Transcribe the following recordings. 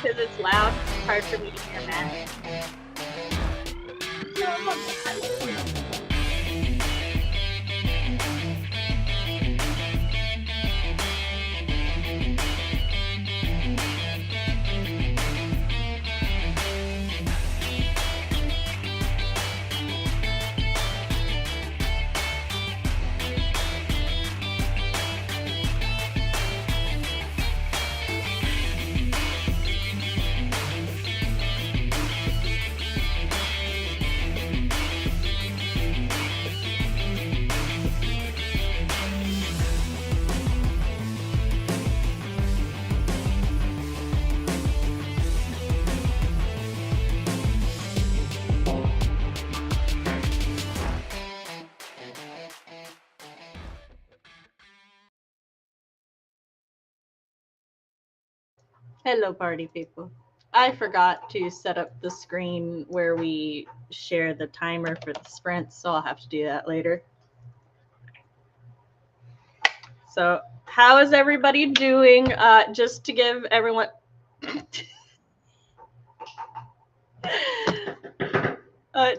because it's loud. It's hard for me to hear Matt. Hello, party people. I forgot to set up the screen where we share the timer for the sprints, so I'll have to do that later. So, how is everybody doing? Just to give everyone...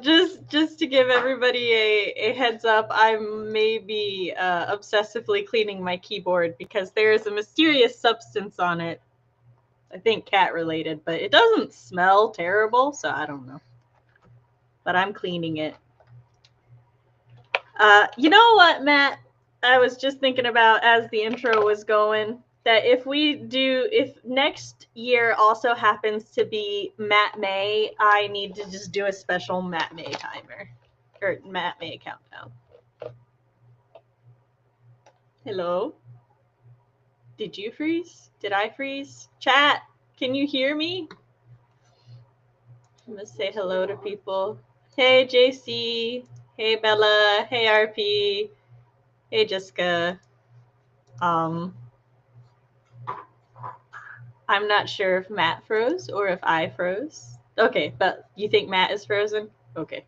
just to give everybody a heads up, I may be obsessively cleaning my keyboard because there is a mysterious substance on it. I think cat related, but it doesn't smell terrible, so I don't know. But I'm cleaning it. You know what, Matt? I was just thinking about as the intro was going that if next year also happens to be Matt May, I need to just do a special Matt May timer or Matt May countdown. Hello? Did you freeze? Did I freeze? Chat, can you hear me? I'm gonna say hello to people. Hey, JC. Hey, Bella. Hey, RP. Hey, Jessica. I'm not sure if Matt froze or if I froze. Okay, but you think Matt is frozen? Okay.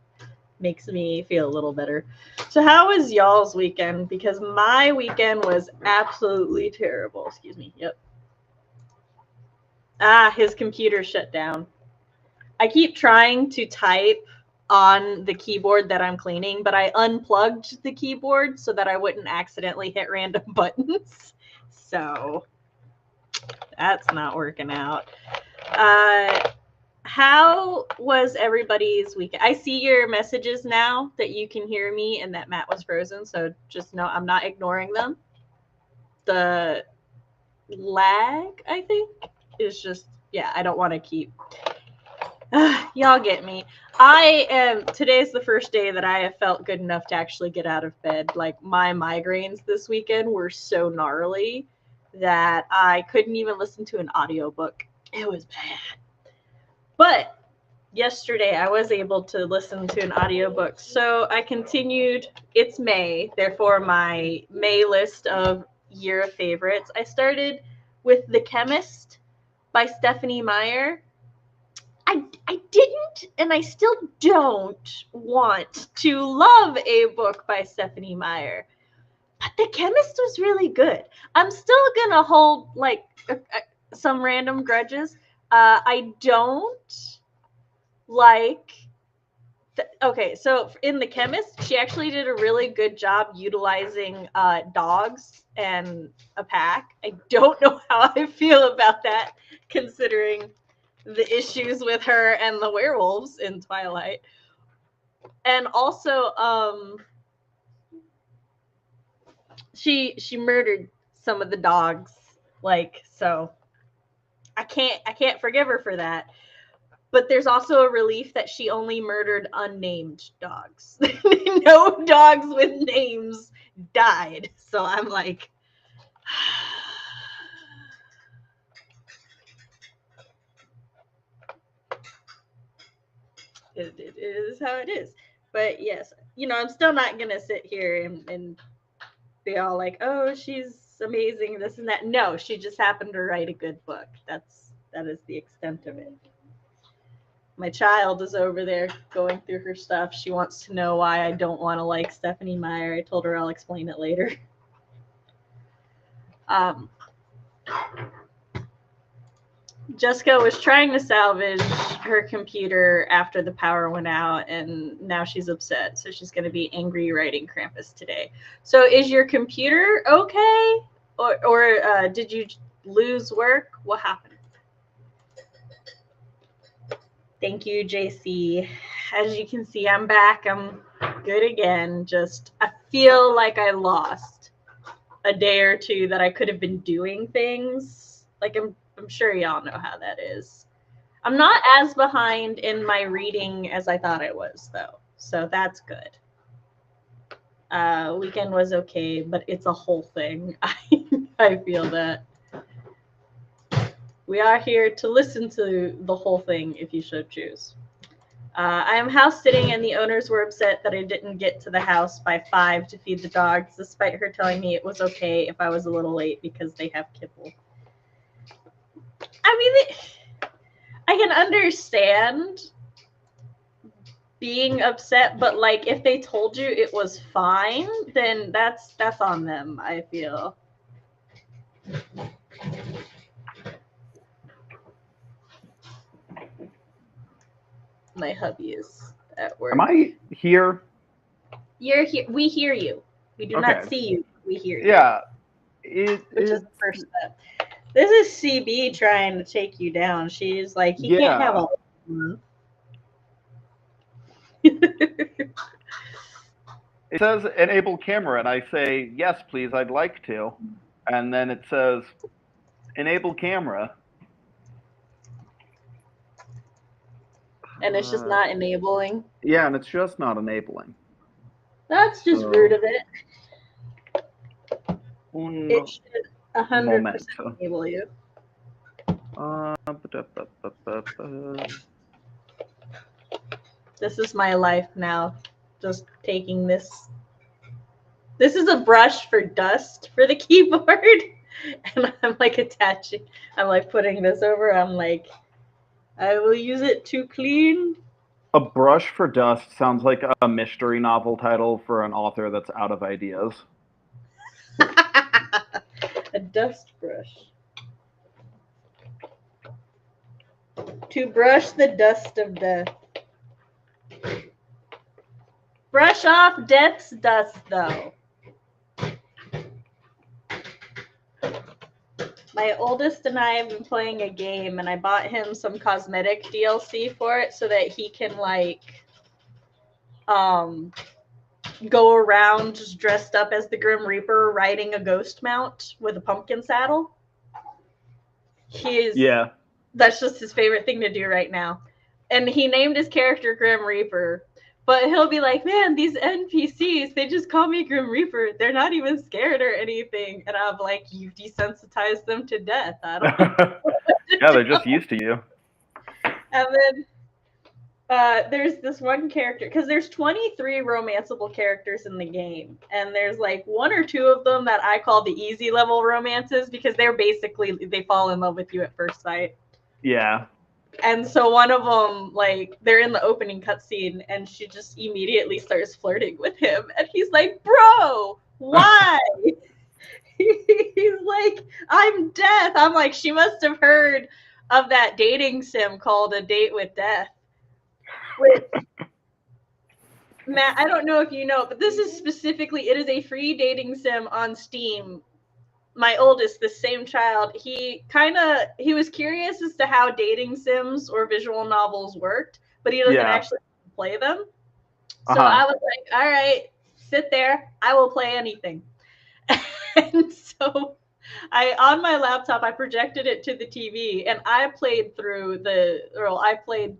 Makes me feel a little better. So how was y'all's weekend? Because my weekend was absolutely terrible. Excuse me. Yep. His computer shut down. I keep trying to type on the keyboard that I'm cleaning, but I unplugged the keyboard so that I wouldn't accidentally hit random buttons. So that's not working out. How was everybody's weekend? I see your messages now that you can hear me and that Matt was frozen, so just know I'm not ignoring them. The lag, I think, is just, yeah, I don't want to keep... y'all get me. Today's the first day that I have felt good enough to actually get out of bed. Like, my migraines this weekend were so gnarly that I couldn't even listen to an audiobook. It was bad. But yesterday I was able to listen to an audiobook. So I continued. It's May, therefore my May list of year of favorites. I started with The Chemist by Stephanie Meyer. I didn't, and I still don't want to love a book by Stephanie Meyer. But The Chemist was really good. I'm still going to hold, like, some random grudges. I don't like... Okay, so in The Chemist, she actually did a really good job utilizing dogs and a pack. I don't know how I feel about that, considering the issues with her and the werewolves in Twilight. And also, she murdered some of the dogs, like, so I can't forgive her for that. But there's also a relief that she only murdered unnamed dogs. No dogs with names died. So I'm like, it is how it is. But yes, I'm still not going to sit here and be all like, oh, she's amazing, this and that. No, she just happened to write a good book. That is the extent of it. My child is over there going through her stuff. She wants to know why I don't want to like Stephanie Meyer. I told her I'll explain it later. Jessica was trying to salvage her computer after the power went out, and now she's upset. So she's going to be angry writing Krampus today. So is your computer okay? Or did you lose work? What happened? Thank you, JC. As you can see, I'm back. I'm good again. Just, I feel like I lost a day or two that I could have been doing things. Like, I'm sure y'all know how that is. I'm not as behind in my reading as I thought I was, though. So that's good. Weekend was okay, but it's a whole thing. I feel that. We are here to listen to the whole thing if you should choose. I am house sitting, and the owners were upset that I didn't get to the house by 5 to feed the dogs, despite her telling me it was okay if I was a little late because they have kibble. I mean, I can understand being upset, but like if they told you it was fine, then that's on them, I feel. My hubby is at work. Am I here? You're here. We hear you. We do not see you. We hear you. Yeah. Which is the first step. This is CB trying to take you down. She's like, he can't have all of It says enable camera, and I say, yes, please, I'd like to. And then it says enable camera. And it's just not enabling. Yeah, and it's just not enabling. That's just rude of it. It should 100% enable you. This is my life now. Just taking this. This is a brush for dust for the keyboard. And I'm like attaching. I'm like putting this over. I'm like, I will use it to clean. A brush for dust sounds like a mystery novel title for an author that's out of ideas. A dust brush. To brush the dust of death. Brush off death's dust, though. My oldest and I have been playing a game, and I bought him some cosmetic DLC for it so that he can, like, go around just dressed up as the Grim Reaper riding a ghost mount with a pumpkin saddle. Yeah. That's just his favorite thing to do right now. And he named his character Grim Reaper. But he'll be like, man, these NPCs, they just call me Grim Reaper. They're not even scared or anything. And I'm like, you've desensitized them to death. I don't know. Yeah, they're just used to you. And then there's this one character, because there's 23 romanceable characters in the game. And there's like 1 or 2 of them that I call the easy level romances, because they're basically, they fall in love with you at first sight. Yeah. And so one of them, like, they're in the opening cutscene, and she just immediately starts flirting with him. And he's like, bro, why? He's like, I'm death. I'm like, she must have heard of that dating sim called A Date with Death. Which, Matt, I don't know if you know, but this is specifically, it is a free dating sim on Steam. My oldest, the same child, he was curious as to how dating sims or visual novels worked, but he doesn't actually play them. So I was like, all right, sit there. I will play anything. And so on my laptop, I projected it to the TV, and I played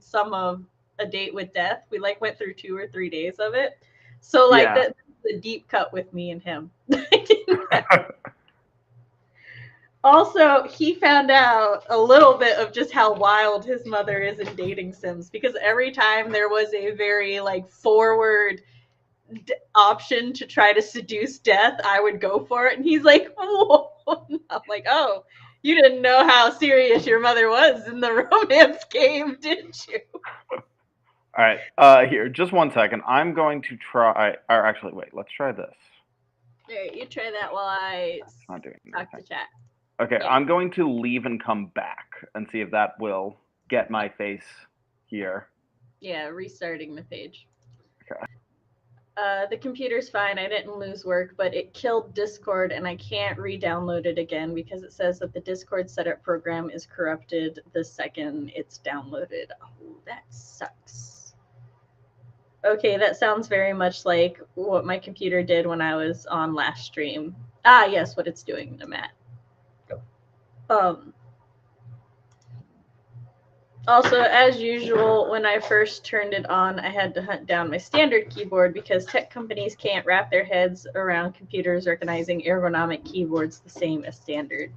some of A Date with Death. We like went through 2 or 3 days of it. So like that's the deep cut with me and him. Also, he found out a little bit of just how wild his mother is in dating sims, because every time there was a very like forward option to try to seduce death, I would go for it. And he's like, whoa. I'm like, oh, you didn't know how serious your mother was in the romance game, didn't you? All right. Here, just 1 second. I'm going to try, or actually, wait, let's try this. All right, you try that while I talk to chat. Okay, Yeah. I'm going to leave and come back and see if that will get my face here. Yeah, restarting the page. Okay. The computer's fine. I didn't lose work, but it killed Discord, and I can't re-download it again because it says that the Discord setup program is corrupted the second it's downloaded. Oh, that sucks. Okay, that sounds very much like what my computer did when I was on last stream. Ah, yes, what it's doing to Matt. Also, as usual, when I first turned it on, I had to hunt down my standard keyboard because tech companies can't wrap their heads around computers recognizing ergonomic keyboards the same as standard.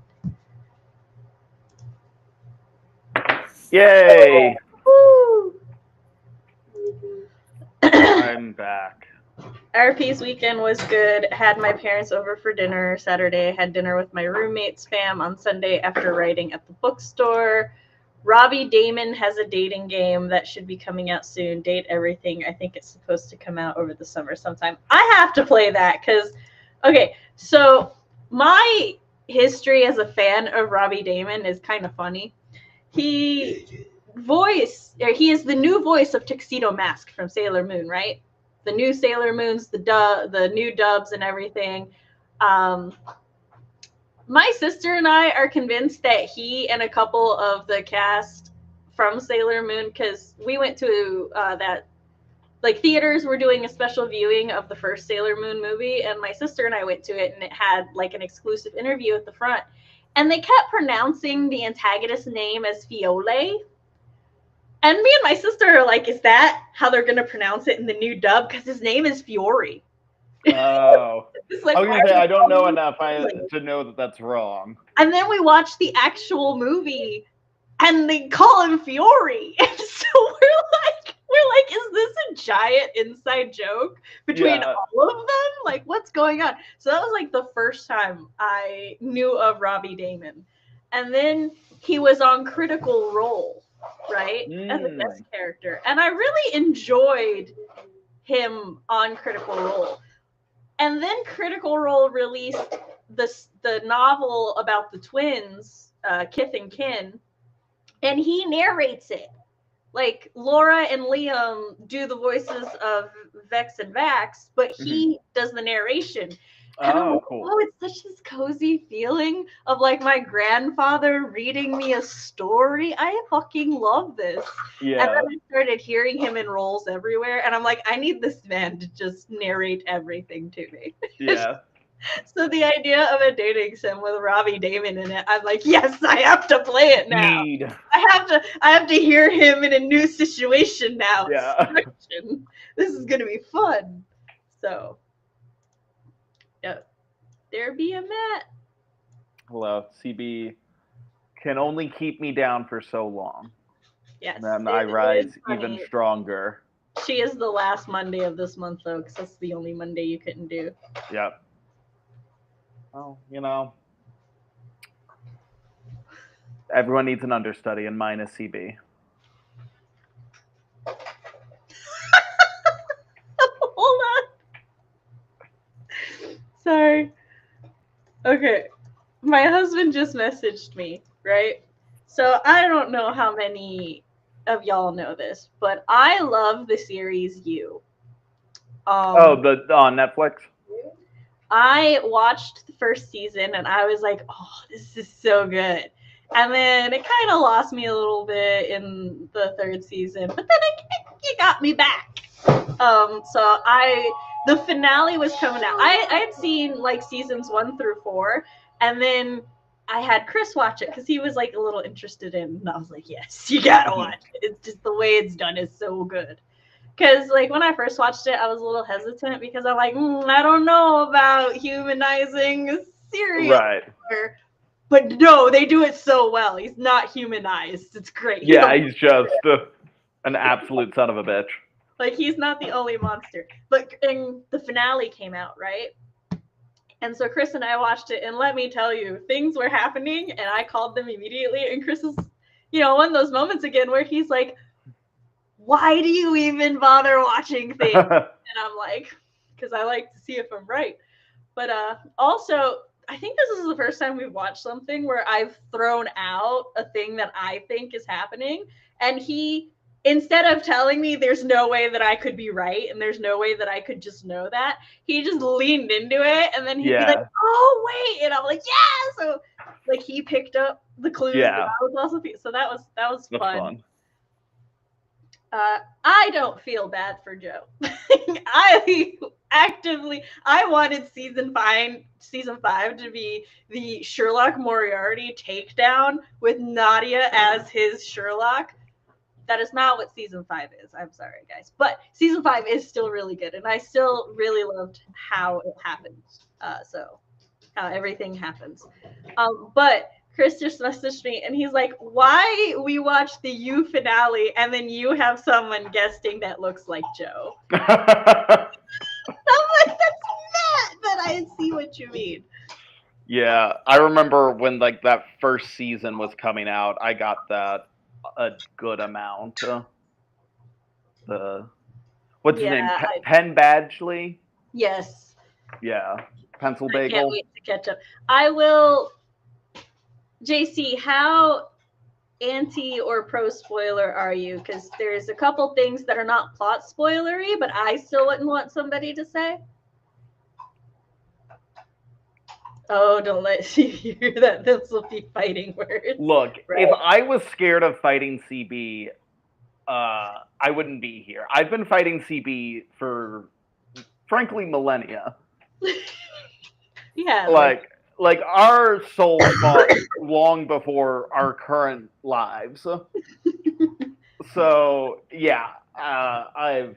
Yay! Woo! I'm back. RP's weekend was good. Had my parents over for dinner Saturday. Had dinner with my roommate's fam on Sunday after writing at the bookstore. Robbie Damon has a dating game that should be coming out soon. Date Everything. I think it's supposed to come out over the summer sometime. I have to play that because, okay, so my history as a fan of Robbie Damon is kind of funny. He is the new voice of Tuxedo Mask from Sailor Moon, right? The new Sailor Moons, the new dubs and everything. My sister and I are convinced that he and a couple of the cast from Sailor Moon, because we went to that, like, theaters were doing a special viewing of the first Sailor Moon movie, and my sister and I went to it, and it had like an exclusive interview at the front, and they kept pronouncing the antagonist's name as Fiole. And me and my sister are like, is that how they're going to pronounce it in the new dub? Because his name is Fiore. Oh. Like, I was going to say, I don't know enough to know that that's wrong. And then we watched the actual movie, and they call him Fiore. And so we're like, is this a giant inside joke between all of them? Like, what's going on? So that was like the first time I knew of Robbie Damon. And then he was on Critical Role, right? As a guest character. And I really enjoyed him on Critical Role. And then Critical Role released the novel about the twins, Kith and Kin, and he narrates it. Like, Laura and Liam do the voices of Vex and Vax, but he does the narration. And I'm like, cool. oh, it's such this cozy feeling of like my grandfather reading me a story. I fucking love this. Yeah. And then I started hearing him in roles everywhere, and I'm like, I need this man to just narrate everything to me. Yeah. So the idea of a dating sim with Robbie Damon in it, I'm like, yes, I have to play it now. I have to hear him in a new situation now. Yeah. This is gonna be fun. So, yeah, there be a Matt. Hello, CB can only keep me down for so long. Yes. And then I rise even stronger. She is the last Monday of this month, though, because that's the only Monday you couldn't do. Yep. Well, you know, everyone needs an understudy, and mine is CB. Hold on. Sorry. Okay. My husband just messaged me, right? So I don't know how many of y'all know this, but I love the series You. On Netflix? I watched the first season and I was like, oh, this is so good. And then it kind of lost me a little bit in the third season, but then it got me back. So the finale was coming out. I had seen like seasons 1 through 4, and then I had Chris watch it because he was like a little interested in it, and I was like, yes, you gotta watch it. It's just the way it's done is so good. Because like when I first watched it, I was a little hesitant because I'm like, I don't know about humanizing a serial killer. But no, they do it so well. He's not humanized. It's great. Yeah, he's just an absolute son of a bitch. Like, he's not the only monster. But and the finale came out, right? And so Chris and I watched it, and let me tell you, things were happening, and I called them immediately. And Chris is, one of those moments again where he's like, why do you even bother watching things? And I'm like, because I like to see if I'm right. But also, I think this is the first time we've watched something where I've thrown out a thing that I think is happening, and he, instead of telling me there's no way that I could be right and there's no way that I could just know that, he just leaned into it, and then he'd be like, "Oh wait," and I'm like, "Yeah!" So like he picked up the clues that I was also, so that was fun. I don't feel bad for Joe. I wanted season 5 to be the Sherlock Moriarty takedown with Nadia as his Sherlock. That is not what season 5 is. I'm sorry, guys, but season 5 is still really good, and I still really loved how it happened. So how everything happens. But Chris just messaged me and he's like, "Why we watch the You finale and then you have someone guesting that looks like Joe?" I'm like, "That's Matt," but I see what you mean. Yeah, I remember when like that first season was coming out, I got that a good amount. What's his name? Penn Badgley? Yes. Yeah, Pencil I Bagel. can't wait to catch up. I will. JC, how anti or pro spoiler are you? Because there's a couple things that are not plot spoilery, but I still wouldn't want somebody to say. Oh, don't let you hear that. This will be fighting words. Look, right? If I was scared of fighting CB, I wouldn't be here. I've been fighting CB for, frankly, millennia. Yeah. Like our souls fought long before our current lives. So yeah, I've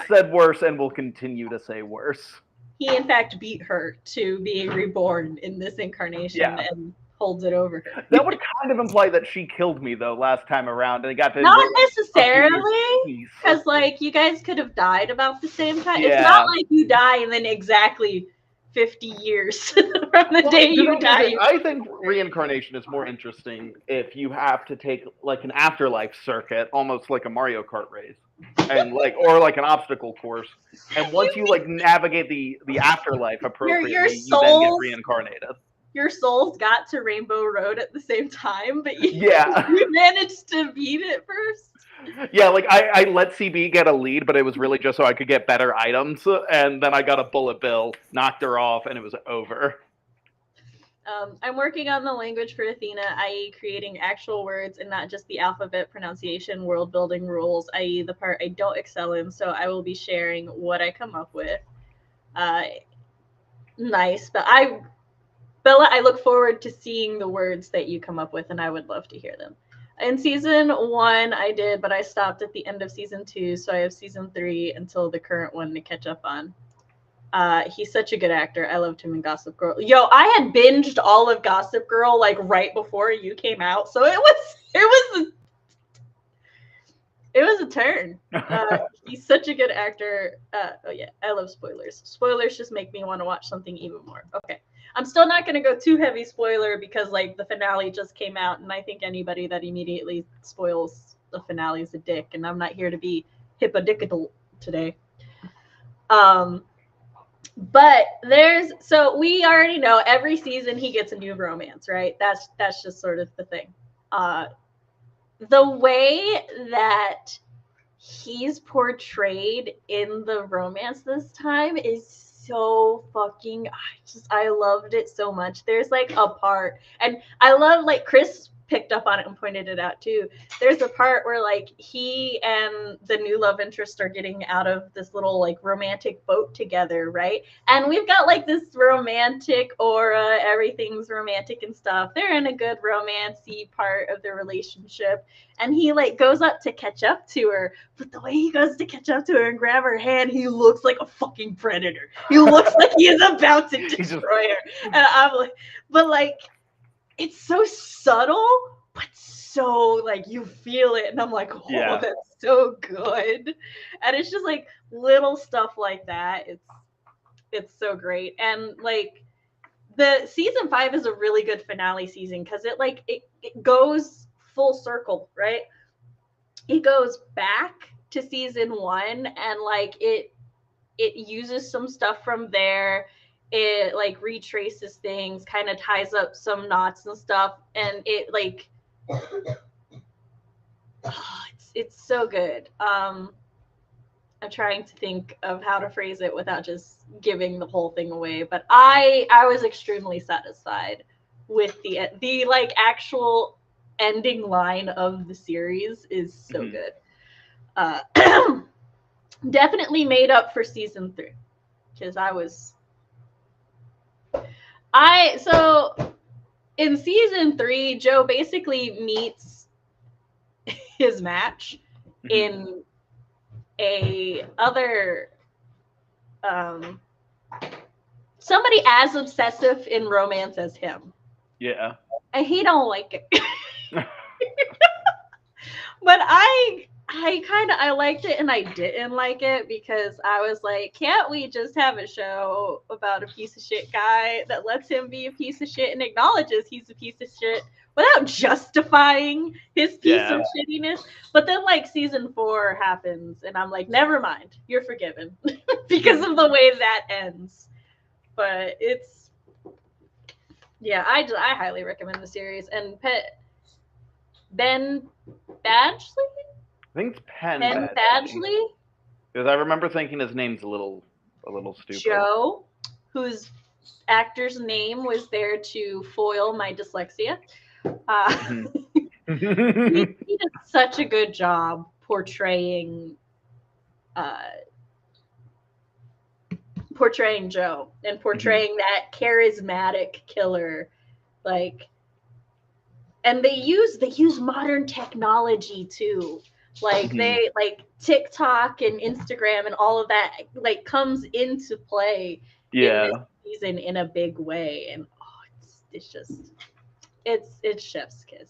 said worse and will continue to say worse. He in fact beat her to being reborn in this incarnation and holds it over her. That would kind of imply that she killed me though last time around, and it got to not necessarily, because like you guys could have died about the same time. Yeah. It's not like you die and then exactly 50 years from the day you die. I think reincarnation is more interesting if you have to take like an afterlife circuit, almost like a Mario Kart race, and like or like an obstacle course. And once you like navigate the afterlife appropriately, you then get reincarnated. Your souls got to Rainbow Road at the same time, but you managed to beat it first. Yeah, like I let CB get a lead, but it was really just so I could get better items, and then I got a bullet bill, knocked her off, and it was over. I'm working on the language for Athena, i.e. creating actual words and not just the alphabet pronunciation, world building rules, i.e. the part I don't excel in, so I will be sharing what I come up with. Nice, but Bella, I look forward to seeing the words that you come up with, and I would love to hear them. In season 1, I did, but I stopped at the end of season 2, so I have season 3 until the current one to catch up on. He's such a good actor. I loved him in Gossip Girl. Yo, I had binged all of Gossip Girl like right before you came out, so it was a turn. He's such a good actor. Oh yeah, I love spoilers. Spoilers just make me want to watch something even more. Okay. I'm still not going to go too heavy spoiler because like the finale just came out, and I think anybody that immediately spoils the finale is a dick, and I'm not here to be hippodical today. But so we already know every season he gets a new romance, right? That's just sort of the thing. The way that he's portrayed in the romance this time is so fucking, I loved it so much. There's like a part, and I love like Chris picked up on it and pointed it out too. There's a part where like he and the new love interest are getting out of this little like romantic boat together, right? And we've got like this romantic aura, everything's romantic and stuff. They're in a good romancy part of their relationship, and he like goes up to catch up to her, but the way he goes to catch up to her and grab her hand, he looks like a fucking predator. He looks like he is about to destroy her. And I'm like, but like, it's so subtle, but so like you feel it, and I'm like, oh, that's so good. And it's just like little stuff like that. It's so great. And like the season 5 is a really good finale season because it goes full circle, right? It goes back to season 1, and like it uses some stuff from there. it like retraces things, kind of ties up some knots and stuff, and it like it's so good. I'm trying to think of how to phrase it without just giving the whole thing away, but I was extremely satisfied with the like actual ending line of the series is so good. Definitely made up for season 3 because so in season 3, Joe basically meets his match in a other somebody as obsessive in romance as him. Yeah. And he don't like it. But I liked it and I didn't like it because I was like, can't we just have a show about a piece of shit guy that lets him be a piece of shit and acknowledges he's a piece of shit without justifying his piece of shittiness? But then like season 4 happens and I'm like, never mind, you're forgiven because of the way that ends. But it's, yeah, I highly recommend the series. And Ben Badgley? I think it's Penn Badgley? Because I remember thinking his name's a little stupid. Joe, whose actor's name was there to foil my dyslexia. He did such a good job portraying Joe and portraying that charismatic killer, like. And they use modern technology too. Like they like TikTok and Instagram and all of that like comes into play in this season in a big way. And it's just it's chef's kiss.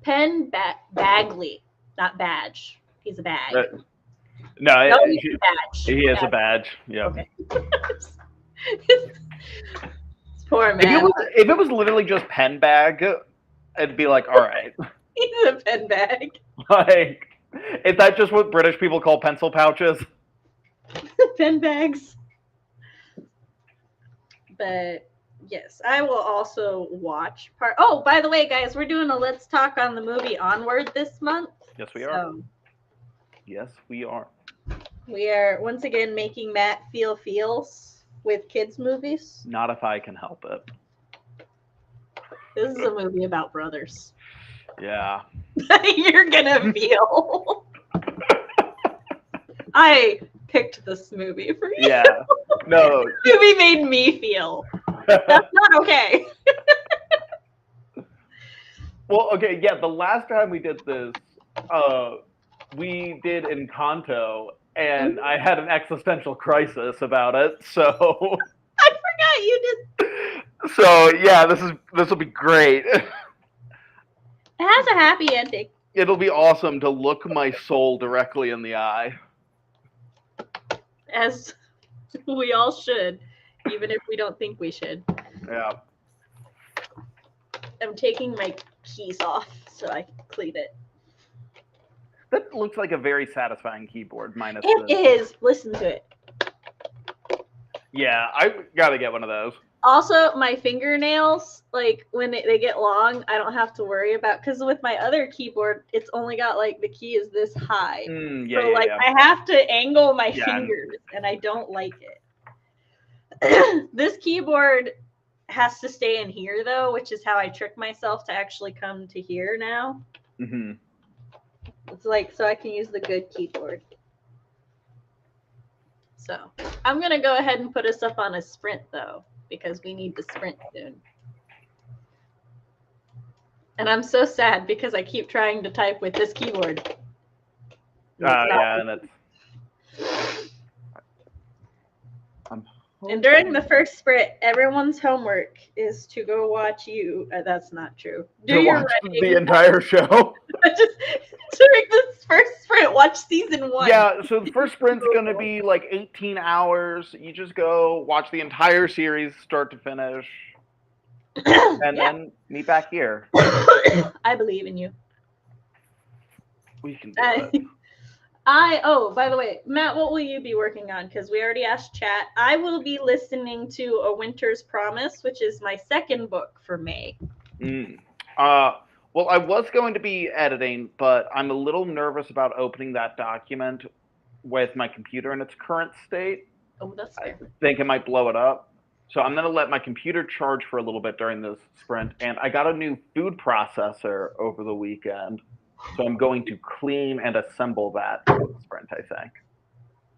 Penn Badgley, not badge. He's a bag. No, he's a badge. He is a badge. Yeah. Okay. Poor man. If it was literally just pen bag, it'd be like, all right. He's a pen bag. Like, is that just what British people call pencil pouches? Pen bags. But yes, I will also watch part. Oh, by the way, guys, we're doing a Let's Talk on the movie Onward this month. Yes, we are. Yes, we are. We are once again making Matt feel feels with kids' movies. Not if I can help it. This is a movie about brothers. Yeah. You're gonna feel. I picked this movie for you. Yeah. No. This movie made me feel. That's not okay. Well, okay, yeah, the last time we did this, we did Encanto, and I had an existential crisis about it, so... I forgot you did. So, yeah, this will be great. It has a happy ending. It'll be awesome to look my soul directly in the eye. As we all should, even if we don't think we should. Yeah. I'm taking my keys off so I can clean it. That looks like a very satisfying keyboard, minus It is. Listen to it. Yeah, I gotta get one of those. Also, my fingernails, like when they get long, I don't have to worry about, because with my other keyboard, it's only got like the key is this high. I have to angle my fingers, and I don't like it. This keyboard has to stay in here though, which is how I trick myself to actually come to here now. Mm-hmm. It's like so I can use the good keyboard. So I'm gonna go ahead and put us up on a sprint though, because we need to sprint soon. And I'm so sad because I keep trying to type with this keyboard. Yeah, and that's. And during the first sprint, everyone's homework is to go watch you. That's not true. Watch the entire show. Just during this first sprint, watch season 1. Yeah, so the first sprint's gonna be like 18 hours. You just go watch the entire series, start to finish, and then meet back here. I believe in you. We can do it. By the way, Matt, what will you be working on? Because we already asked chat. I will be listening to A Winter's Promise, which is my second book for May. Mm. Well, I was going to be editing, but I'm a little nervous about opening that document with my computer in its current state. Oh, that's fair. I think it might blow it up. So I'm going to let my computer charge for a little bit during this sprint. And I got a new food processor over the weekend. So I'm going to clean and assemble that for the sprint, I think.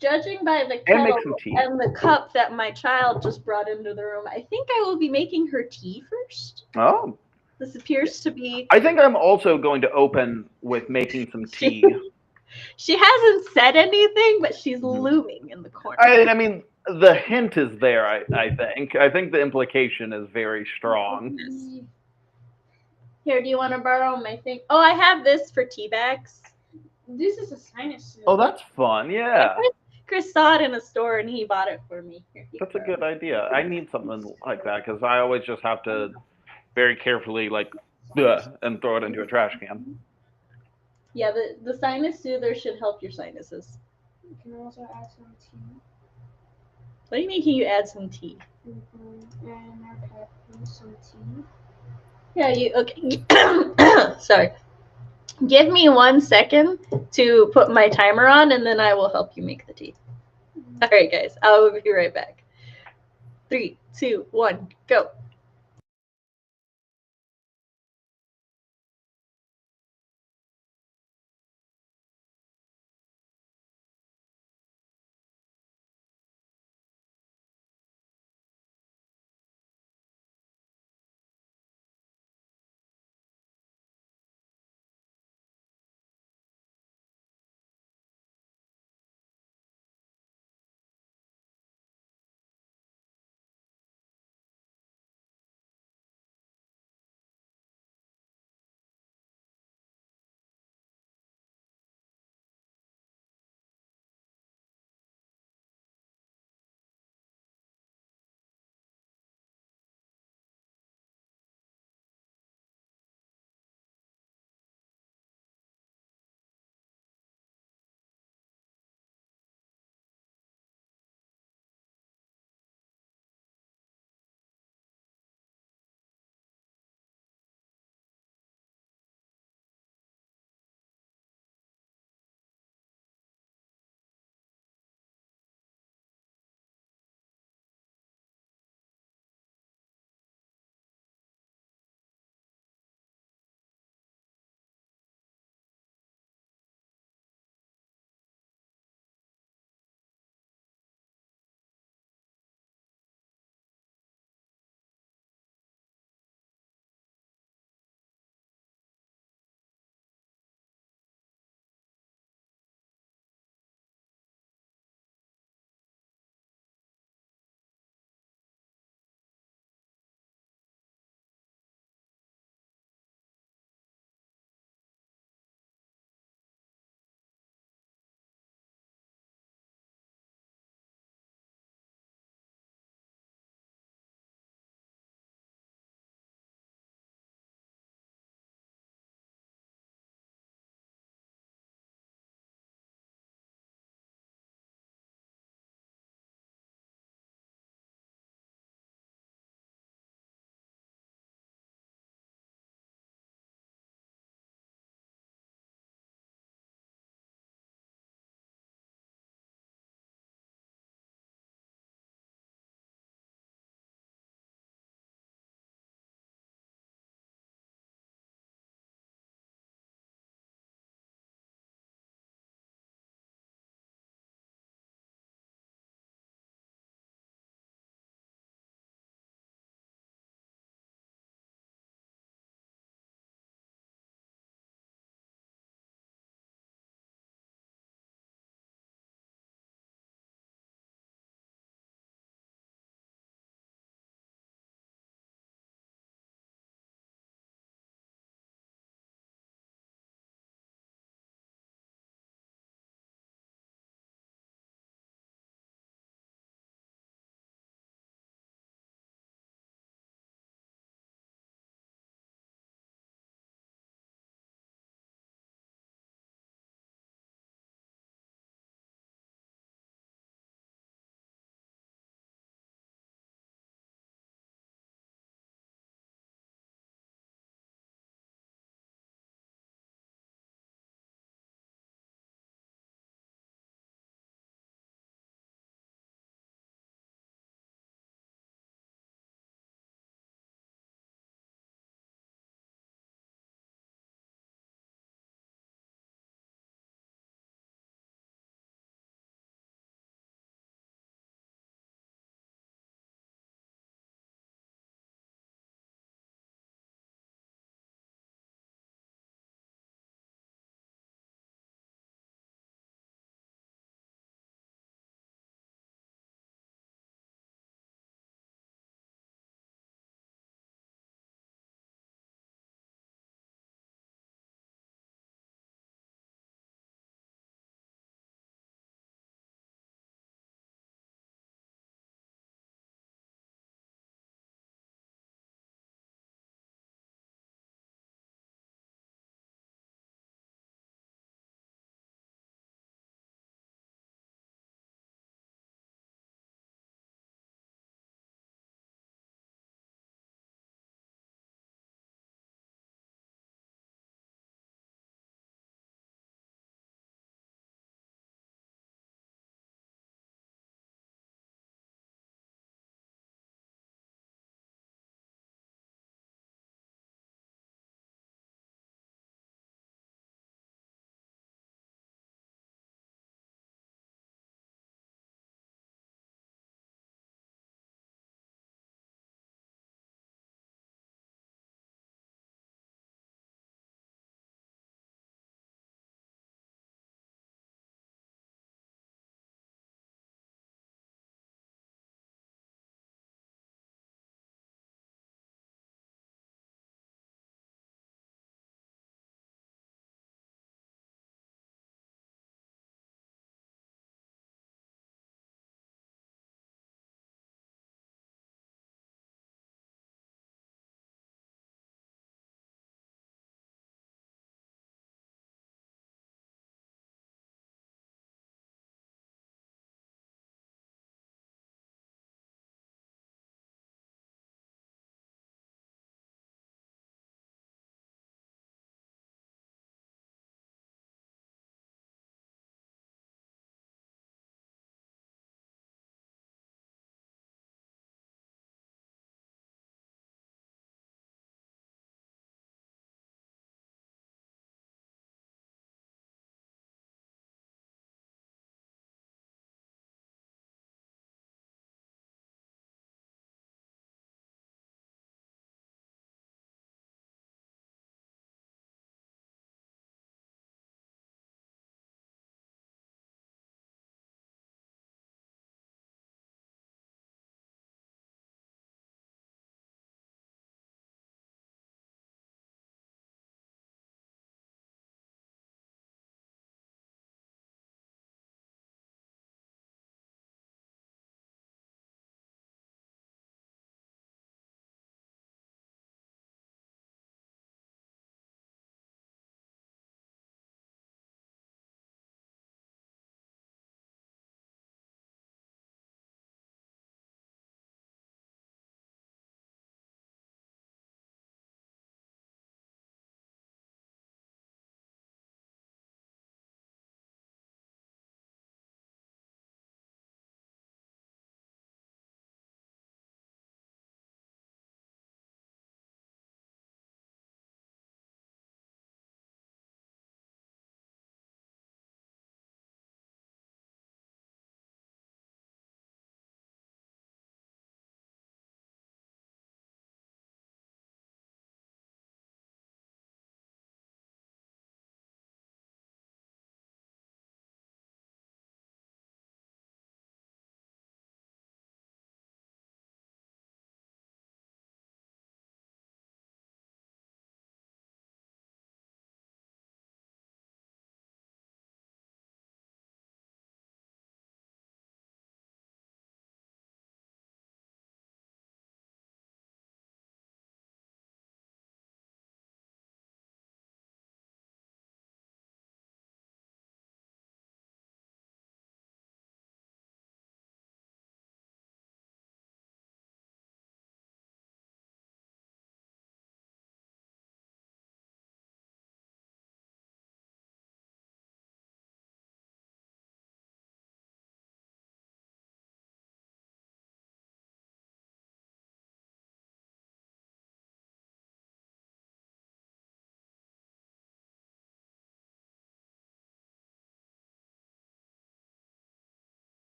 Judging by the And make kettle some tea. and the cup that my child just brought into the room, I think I will be making her tea first. Oh. This appears to be. I think I'm also going to open with making some tea. She hasn't said anything, but she's looming in the corner. I mean, the hint is there, I think. I think the implication is very strong. Here, do you want to borrow my thing? Oh, I have this for tea bags. This is a sinus soother. Oh, that's fun, yeah. Chris saw it in a store and he bought it for me. Here, That's a good idea. I need something like that because I always just have to very carefully, like, and throw it into a trash can. Yeah, the sinus soother should help your sinuses. You can also add some tea. What do you mean, can you add some tea? And our cat needs some tea. Yeah, you okay? Sorry. Give me 1 second to put my timer on, and then I will help you make the tea. All right, guys. I'll be right back. 3, 2, 1, go.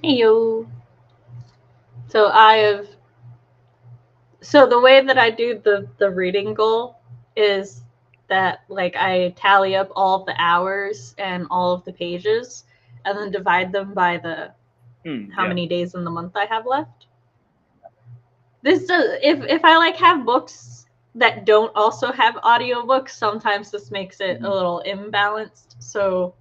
Hey yo. So so the way that I do the reading goal is that like I tally up all of the hours and all of the pages and then divide them by the how many days in the month I have left. This does if I like have books that don't also have audiobooks, sometimes this makes it a little imbalanced. So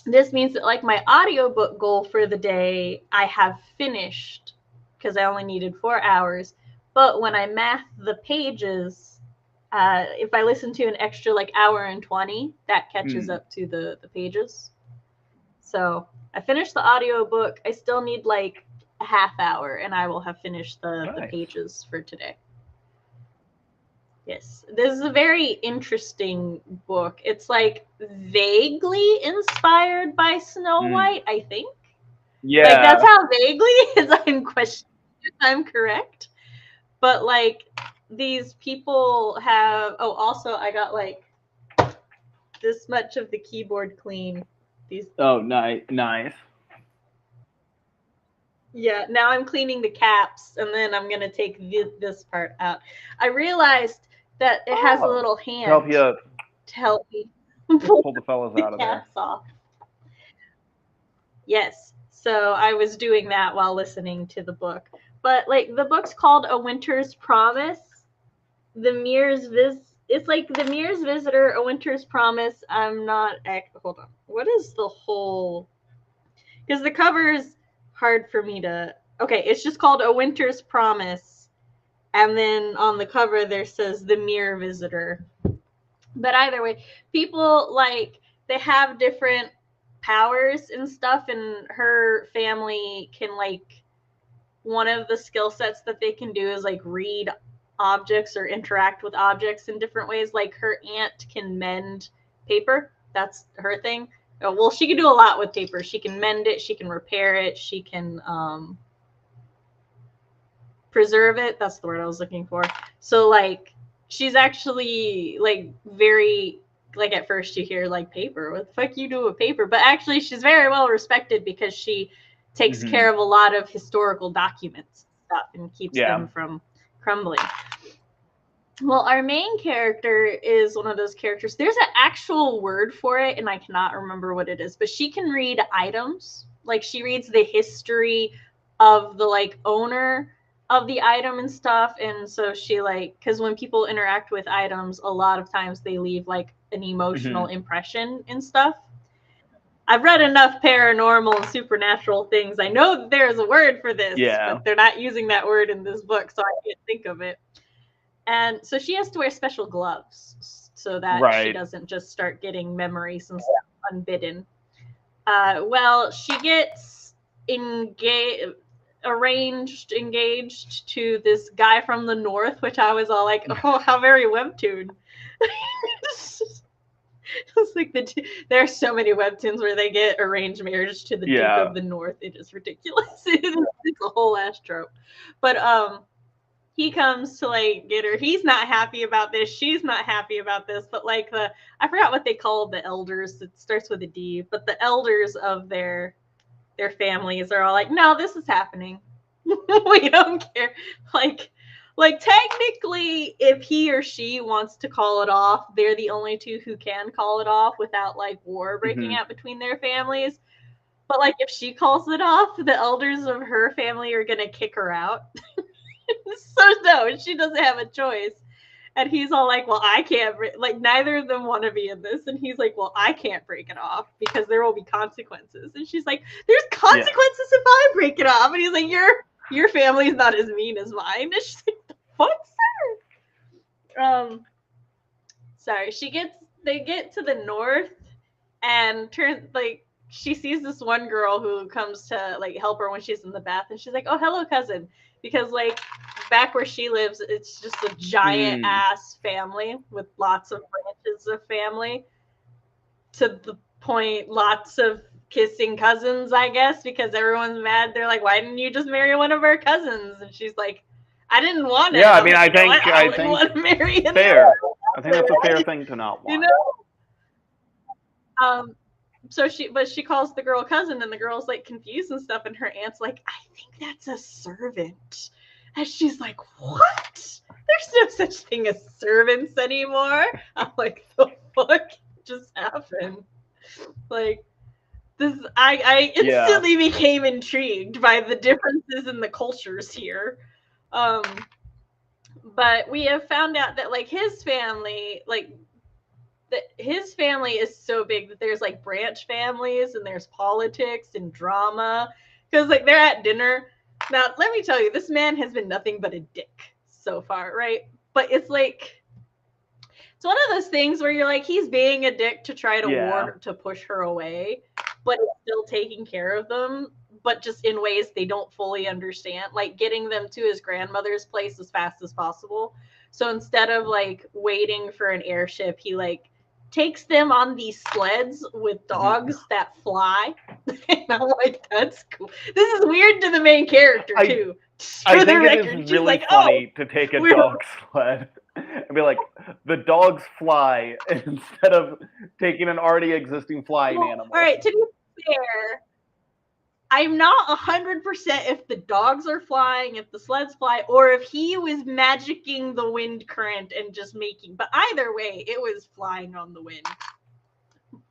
this means that like my audiobook goal for the day I have finished because I only needed 4 hours. But when I math the pages, if I listen to an extra like hour and 20, that catches up to the pages. So I finished the audiobook. I still need like a half hour and I will have finished the pages for today. Yes, this is a very interesting book. It's like vaguely inspired by Snow White, I think. Yeah. Like that's how vaguely is. I'm questioning if I'm correct. But like these people have also I got like this much of the keyboard clean. These nice. Yeah, now I'm cleaning the caps and then I'm gonna take this part out. I realized that it has a little hand to help me pull the fellas out of there. caps off. Yes, so I was doing that while listening to the book. But like the book's called A Winter's Promise. It's like The Mirror's Visitor, A Winter's Promise. Hold on. What is the whole? Because the cover is hard for me to. Okay, it's just called A Winter's Promise, and then on the cover there says The Mirror Visitor. But either way, people like they have different powers and stuff, and her family can like one of the skill sets that they can do is like read objects or interact with objects in different ways. Like her aunt can mend paper. That's her thing. Well, she can do a lot with paper. She can mend it. She can repair it. She can preserve it. That's the word I was looking for. So like she's actually like very like at first you hear like paper. What the fuck you do with paper? But actually she's very well respected because she takes care of a lot of historical documents and stuff and keeps them from crumbling. Well, our main character is one of those characters. There's an actual word for it, and I cannot remember what it is, but she can read items. Like she reads the history of the like owner of the item and stuff. And so she like, because when people interact with items, a lot of times they leave like an emotional impression and stuff. I've read enough paranormal and supernatural things. I know that there's a word for this, but they're not using that word in this book, so I can't think of it. And so she has to wear special gloves so that she doesn't just start getting memories and stuff unbidden. Well, she gets engaged to this guy from the north, which I was all like, oh, how very webtoon. It's like there are so many webtoons where they get arranged marriage to the Duke of the North. It is ridiculous. It's a whole ass trope. But he comes to like get her. He's not happy about this. She's not happy about this. But like I forgot what they call the elders. It starts with a D. But the elders of their families are all like, no, this is happening. We don't care. Like technically, if he or she wants to call it off, they're the only two who can call it off without like war breaking out between their families. But like if she calls it off, the elders of her family are gonna kick her out. So no, she doesn't have a choice. And he's all like, well, I can't, like, neither of them want to be in this. And he's like, well, I can't break it off because there will be consequences. And she's like, there's consequences if I break it off. And he's like, your family's not as mean as mine. And she's like, what, sir? Sorry, they get to the north and she sees this one girl who comes to like help her when she's in the bath. And she's like, oh, hello, cousin. Because like back where she lives, it's just a giant ass family with lots of branches of family. To the point, lots of kissing cousins, I guess, because everyone's mad. They're like, why didn't you just marry one of our cousins? And she's like, I didn't want it. Yeah, I mean, I think want to marry fair. I think that's a fair thing to not want. You know? she calls the girl cousin, and the girl's like confused and stuff, and her aunt's like, I think that's a servant. And she's like, what? There's no such thing as servants anymore. I'm like, the fuck just happened? Like, this, I instantly became intrigued by the differences in the cultures here. But we have found out that like his family, like his family is so big that there's like branch families and there's politics and drama. Because like they're at dinner. Now, let me tell you, this man has been nothing but a dick so far, right? But it's like, it's one of those things where you're like, he's being a dick to try to push her away, but it's still taking care of them, but just in ways they don't fully understand, like getting them to his grandmother's place as fast as possible. So instead of like waiting for an airship, he like takes them on these sleds with dogs that fly. And I'm like, that's cool. This is weird to the main character too. I think it is really funny to take a dog sled and be like, the dogs fly, instead of taking an already existing flying animal. All right, to be fair, I'm not 100% if the dogs are flying, if the sleds fly, or if he was magicking the wind current and just making. But either way, it was flying on the wind,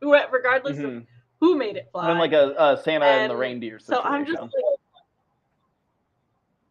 regardless of who made it fly. And like a Santa and the reindeer situation. So I'm just like,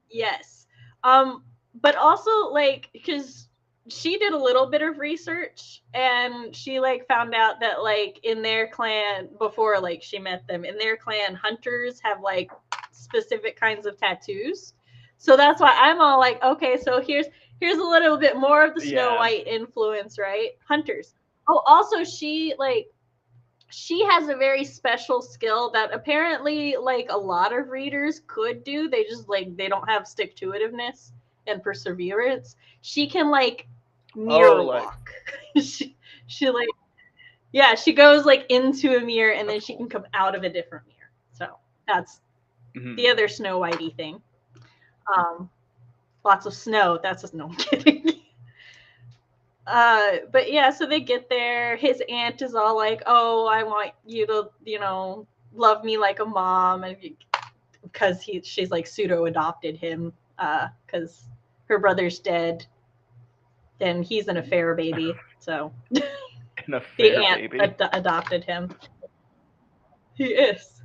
yes. But also like, because she did a little bit of research, and she like found out that like in their clan, before like she met them, in their clan, hunters have like specific kinds of tattoos. So that's why I'm all like, okay, so here's a little bit more of the Snow White influence, right? Hunters. Oh, also she has a very special skill that apparently like a lot of readers could do. They just like, they don't have stick-to-itiveness and perseverance. She can like mirror walk. she like, yeah, she goes like into a mirror and then she can come out of a different mirror. So that's the other Snow Whitey thing. Lots of snow. That's just, no, I'm kidding. But yeah, so they get there. His aunt is all like, oh, I want you to, love me like a mom. And because she's like pseudo adopted him, because her brother's dead. And he's an affair baby. So the aunt adopted him. He is.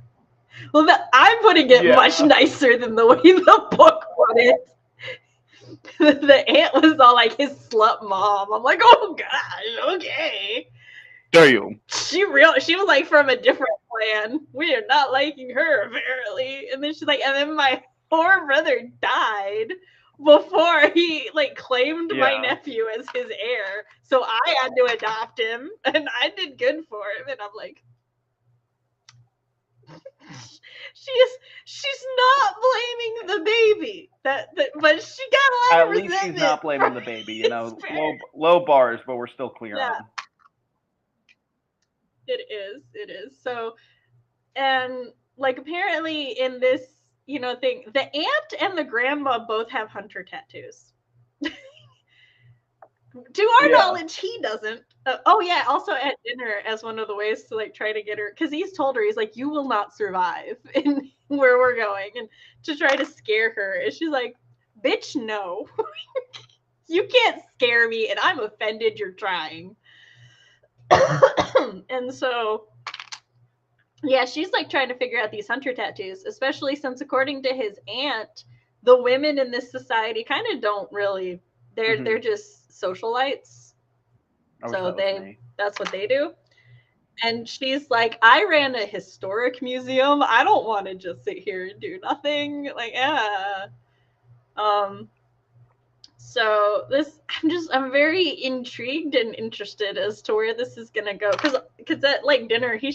Well, I'm putting it much nicer than the way the book put it. The aunt was all like his slut mom. I'm like, oh gosh, okay. Damn. She was like from a different clan. We are not liking her apparently. And then she's like, and then my poor brother died before he like claimed my nephew as his heir. So I had to adopt him, and I did good for him. And I'm like, she's not blaming the baby. But she got a lot of resentment. At least she's not blaming the baby. Low bars, but we're still clear on. It is. So, and like apparently in this, thing, the aunt and the grandma both have hunter tattoos. To our knowledge, he doesn't. Also at dinner, as one of the ways to like try to get her, because he's told her, he's like, you will not survive in where we're going, and to try to scare her, and she's like, bitch, no. You can't scare me, and I'm offended you're trying. And so she's like trying to figure out these hunter tattoos, especially since according to his aunt, the women in this society kind of don't really, they're just socialites. So that's what they do. And she's like, I ran a historic museum. I don't want to just sit here and do nothing. Like, so I'm very intrigued and interested as to where this is gonna go. Cause at like dinner, he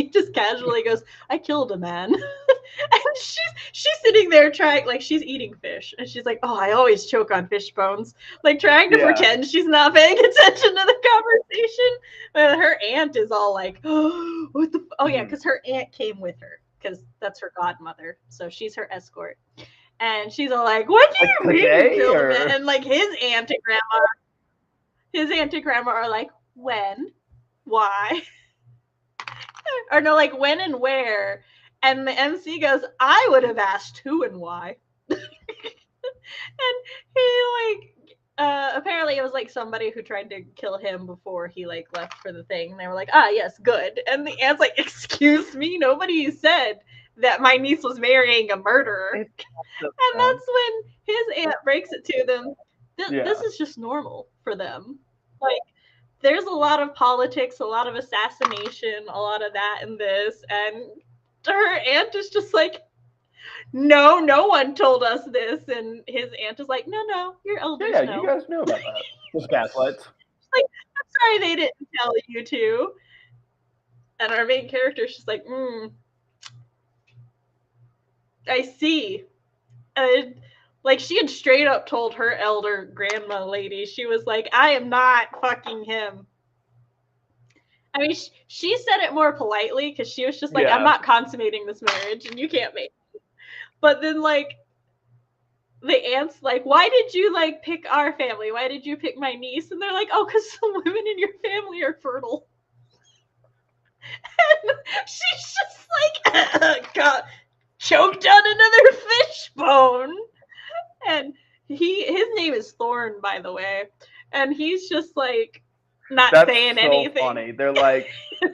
just casually goes, I killed a man. And she's sitting there trying, like, she's eating fish, and she's like, oh, I always choke on fish bones, like trying to pretend she's not paying attention to the conversation. But her aunt is all like, oh, what the because her aunt came with her, because that's her godmother, so she's her escort. And she's all like, what do you mean killed a man? And like his aunt and grandma are like, when? Why? or no, like when and where. And the MC goes, I would have asked who and why. And he apparently it was like somebody who tried to kill him before he like left for the thing. And they were like, ah, yes, good. And the aunt's like, excuse me, nobody said that my niece was marrying a murderer. And that's when his aunt breaks it to them. This is just normal for them. Like, there's a lot of politics, a lot of assassination, a lot of that in this. And her aunt is just like, no one told us this. And his aunt is like, no, your elders know. You guys knew about that. Those gaslights. Like, I'm sorry they didn't tell you to. And our main character is just like, I see. Like, she had straight up told her elder grandma lady, she was like, I am not fucking him. I mean, she said it more politely because she was just like, I'm not consummating this marriage and you can't make it. But then, like, the aunt's like, why did you, like, pick our family? Why did you pick my niece? And they're like, oh, because some women in your family are fertile. And she's just like, got choked on another fish bone. And his name is Thorn, by the way. And he's just like, not saying anything. That's so funny. They're like,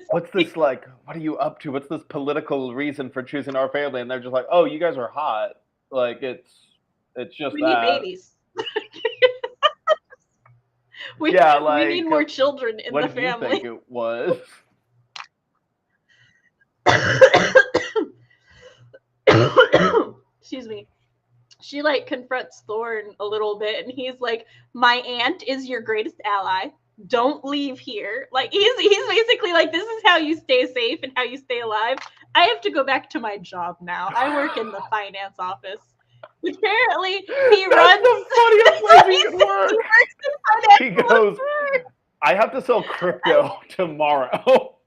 what's this, like, what are you up to? What's this political reason for choosing our family? And they're just like, oh, you guys are hot. Like, it's just we that. Need babies. we need more children in the family. What do you think it was? Excuse me. She, like, confronts Thorn a little bit, and he's like, my aunt is your greatest ally. Don't leave here. Like, he's basically like, this is how you stay safe and how you stay alive. I have to go back to my job now. I work in the finance office. Apparently, he runs the funniest place he can work. He works in finance. He goes, I have to sell crypto tomorrow.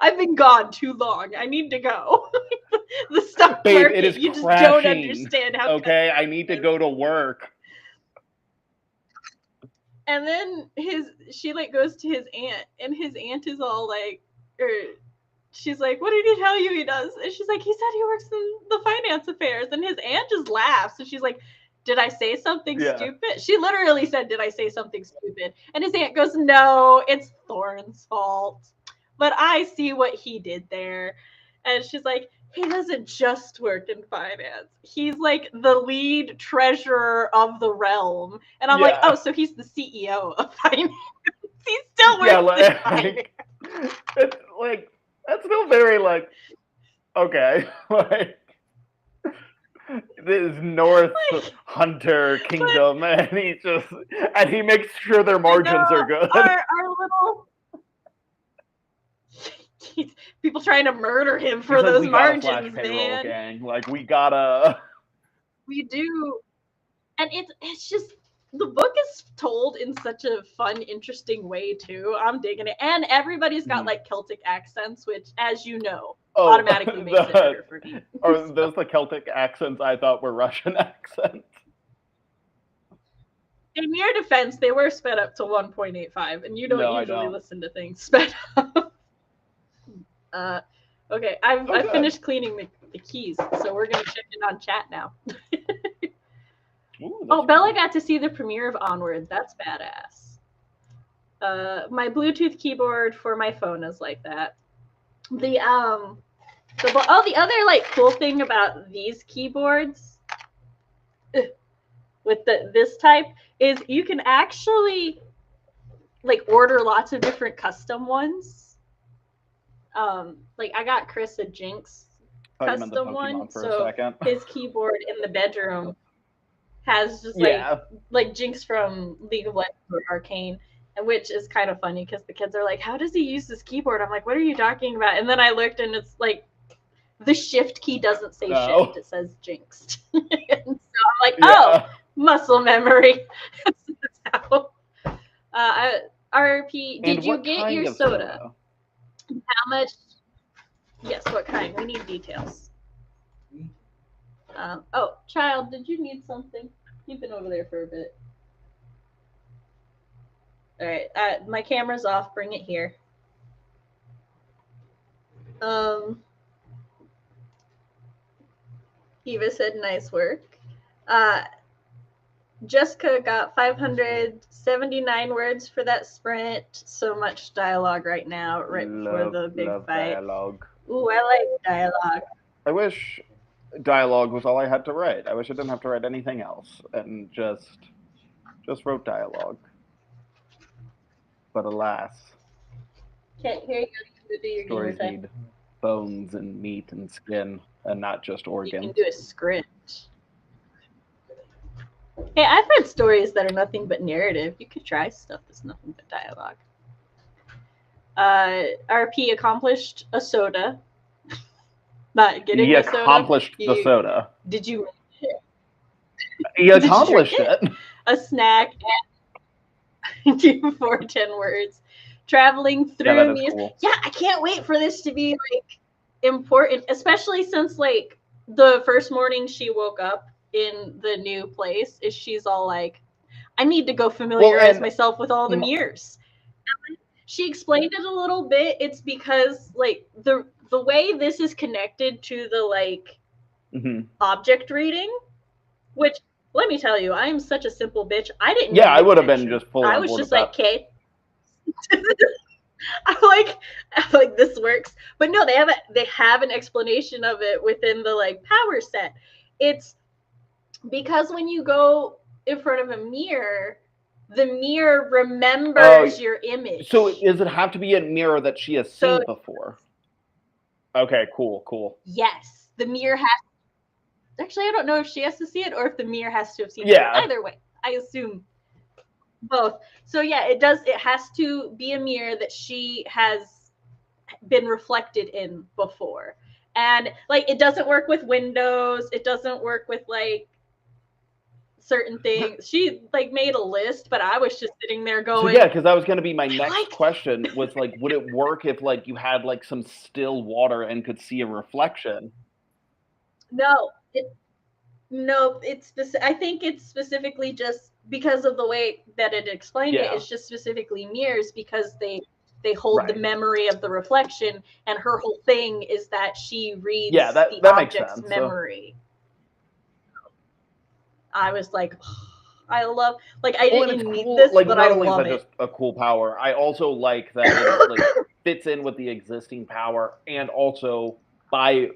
I've been gone too long. I need to go. The stock Babe, market, it is you crashing. just don't understand how. Okay, I need to go to work. And then she like goes to his aunt, and his aunt is all like, she's like, what did he tell you he does? And she's like, he said he works in the finance affairs. And his aunt just laughs, and she's like, did I say something stupid? She literally said, did I say something stupid? And his aunt goes, no, it's Thorn's fault. But I see what he did there. And she's like, he doesn't just work in finance. He's like the lead treasurer of the realm. And I'm like, oh, so he's the CEO of finance. He still works in finance. It's like, that's still very like, okay. Like, this is North Hunter Kingdom, and he makes sure their margins are good. Our little people trying to murder him for those margins, man. Gang. Like, we gotta. We do, and it's just, the book is told in such a fun, interesting way too. I'm digging it, and everybody's got like Celtic accents, which, as you know, automatically makes it better for me. Are those the Celtic accents I thought were Russian accents? In your defense, they were sped up to 1.85, and you don't usually listen to things sped up. Okay, I've finished cleaning the keys, so we're gonna check in on chat now. Ooh, Bella got to see the premiere of Onward. That's badass. My Bluetooth keyboard for my phone is like that. The other like cool thing about these keyboards with this type is you can actually like order lots of different custom ones. Like I got Chris a Jinx custom one, so his keyboard in the bedroom has just like Jinx from League of Legends or Arcane, and which is kind of funny because the kids are like, how does he use this keyboard? I'm like, what are you talking about? And then I looked, and it's like the shift key doesn't say shift, it says Jinx. And so I'm like, oh, muscle memory. That's how. RP, did you get your soda? How much? Yes, what kind? We need details. Oh, child, did you need something? You've been over there for a bit. All right, my camera's off. Bring it here. Eva said, nice work. Jessica got 579 words for that sprint. So much dialogue right now, right before the big fight. Dialogue. Ooh, I like dialogue. I wish dialogue was all I had to write. I wish I didn't have to write anything else and just wrote dialogue. But alas. Okay, here you go. Do your Stories need bones and meat and skin and not just organs. You can do a script. Hey, I've read stories that are nothing but narrative. You could try stuff that's nothing but dialogue. RP accomplished a soda. Not getting a soda. He accomplished the soda. Did you? He accomplished it. A snack and 2 for 10 words. Traveling through music. Cool. Yeah, I can't wait for this to be like important, especially since like the first morning she woke up in the new place is she's all like, I need to go familiarize myself with all the mirrors. And she explained it a little bit. It's because like the way this is connected to the like object reading, which let me tell you, I am such a simple bitch. I didn't. Yeah, I would have been just fully. I was just like, okay. I'm like this works, but no, they have an explanation of it within the like power set. It's because when you go in front of a mirror, the mirror remembers your image. So does it have to be a mirror that she has seen before? Okay, cool. Yes, the mirror has. Actually, I don't know if she has to see it or if the mirror has to have seen it. Either way, I assume both. So yeah, it does. It has to be a mirror that she has been reflected in before, and like it doesn't work with windows. It doesn't work with like certain things. She like made a list, but I was just sitting there going. So yeah, because that was going to be my next question. Was like, would it work if like you had like some still water and could see a reflection? No, it's I think it's specifically just because of the way that it explained it. It's just specifically mirrors because they hold the memory of the reflection, and her whole thing is that she reads the object's memory. I was like, I love I didn't need this, like, but not I only love is that it. just a cool power, I also like that it like fits in with the existing power, and also by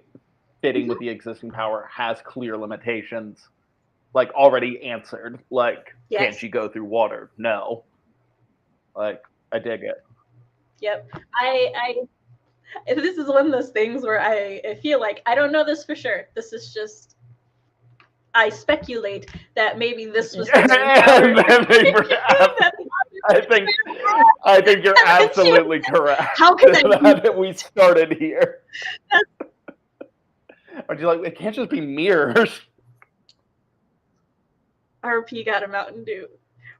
fitting with the existing power has clear limitations, like already answered. Like, can't she go through water? No. Like, I dig it. Yep. This is one of those things where I feel like I don't know this for sure. This is just I speculate that maybe this was the I think you're absolutely correct. How can that we started here? Are you like, it can't just be mirrors? RP got a Mountain Dew.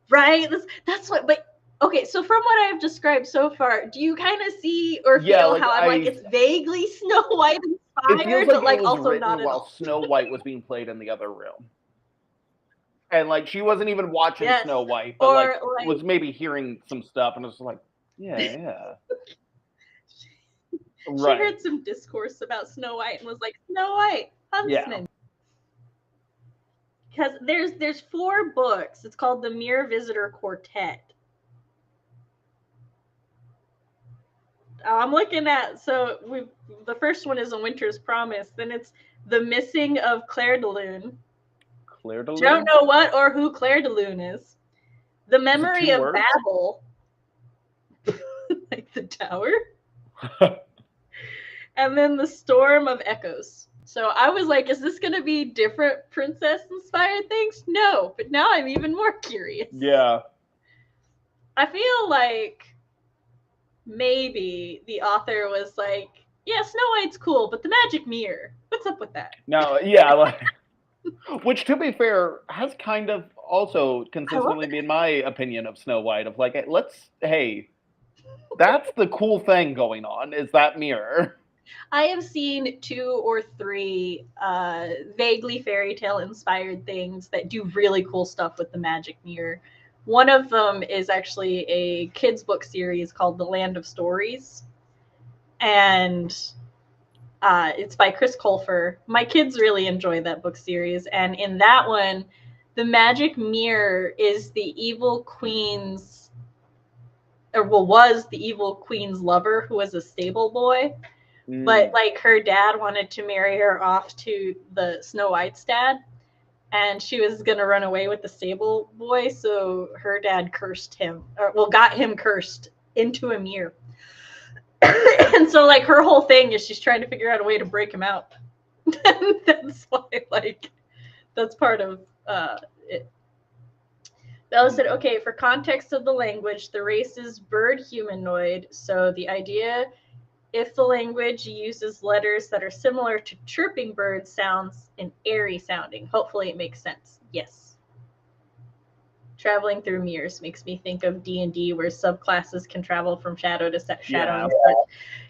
Right? That's what, but okay, so from what I've described so far, do you kind of see or feel how I'm like, it's vaguely Snow White inspired, but like also not at all? Snow White was being played in the other room. And like, she wasn't even watching Snow White, but like was maybe hearing some stuff and was like, yeah. She heard some discourse about Snow White and was like, Snow White, huntsman. Because there's 4 books. It's called the Mirror Visitor Quartet. I'm looking at, the first one is A Winter's Promise. Then it's The Missing of Claire de Lune. Claire de Lune? Don't know what or who Claire de Lune is. The Memory of Babel. Like the tower. And then The Storm of Echoes. So I was like, is this going to be different princess-inspired things? No, but now I'm even more curious. Yeah. I feel like maybe the author was like, yeah, Snow White's cool, but the magic mirror, what's up with that? No, yeah, like, which to be fair, has kind of also consistently been my opinion of Snow White, of like, that's the cool thing going on, is that mirror. I have seen 2 or 3 vaguely fairy tale inspired things that do really cool stuff with the magic mirror. One of them is actually a kids book series called The Land of Stories. And It's by Chris Colfer. My kids really enjoy that book series, and in that one, the magic mirror is the evil queen's, or well, was the evil queen's lover, who was a stable boy. But like her dad wanted to marry her off to the Snow White's dad, and she was gonna run away with the stable boy, so her dad cursed him, or well, got him cursed into a mirror. And so like her whole thing is she's trying to figure out a way to break him out. And that's why, like, that's part of it. Bella said, okay, for context of the language, the race is bird humanoid. So the idea, if the language uses letters that are similar to chirping bird sounds and airy sounding. Hopefully it makes sense. Yes. Traveling through mirrors makes me think of D&D, where subclasses can travel from shadow to shadow. Yeah.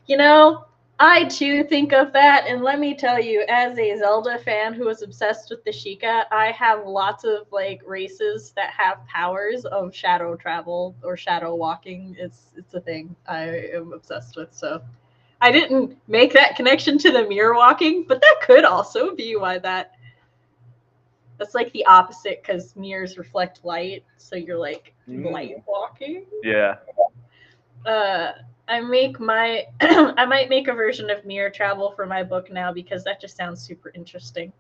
You know, I too think of that, and let me tell you, as a Zelda fan who was obsessed with the Sheikah, I have lots of like races that have powers of shadow travel or shadow walking. It's a thing I am obsessed with. So I didn't make that connection to the mirror walking, but that could also be why that's like the opposite, because mirrors reflect light, so you're like light walking. Yeah. I might make a version of mirror travel for my book now, because that just sounds super interesting.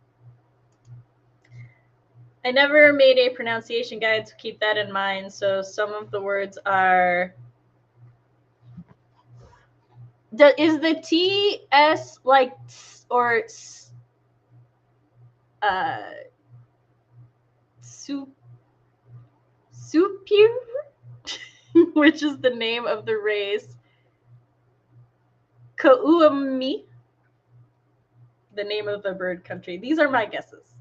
I never made a pronunciation guide, so keep that in mind. So some of the words are. Is the TS like or Supir, which is the name of the race. Kauami, the name of the bird country. These are my guesses.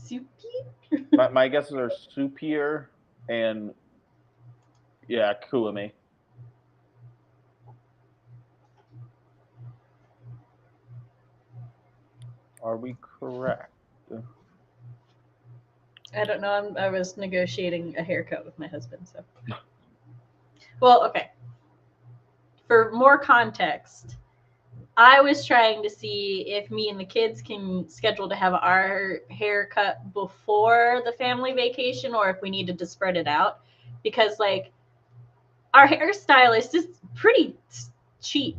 Supi? my guesses are Supir and yeah, Kuami. Are we correct? I don't know. I was negotiating a haircut with my husband, so. Well, okay. For more context, I was trying to see if me and the kids can schedule to have our haircut before the family vacation, or if we needed to spread it out, because like our hairstylist is pretty cheap.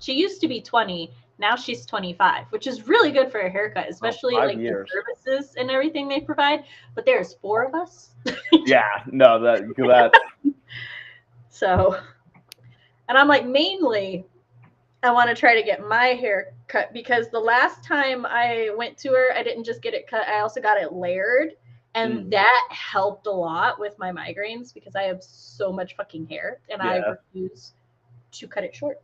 She used to be 20. Now she's 25, which is really good for a haircut, especially like years. The services and everything they provide. But there's 4 of us. Yeah, no, that. So, and I'm like, mainly, I want to try to get my hair cut, because the last time I went to her, I didn't just get it cut. I also got it layered. And that helped a lot with my migraines, because I have so much fucking hair, and I refuse to cut it short.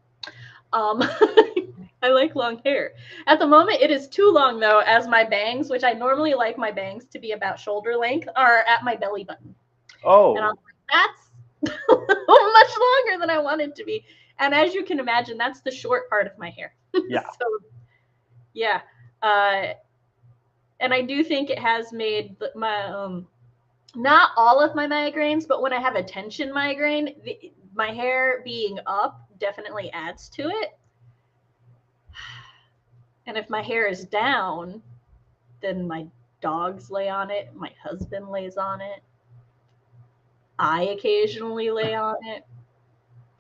I like long hair. At the moment, it is too long, though, as my bangs, which I normally like my bangs to be about shoulder length, are at my belly button. Oh. And I'm like, that's much longer than I wanted to be. And as you can imagine, that's the short part of my hair. Yeah. So, yeah. And I do think it has made my, not all of my migraines, but when I have a tension migraine, my hair being up definitely adds to it. And if my hair is down, then my dogs lay on it, my husband lays on it, I occasionally lay on it,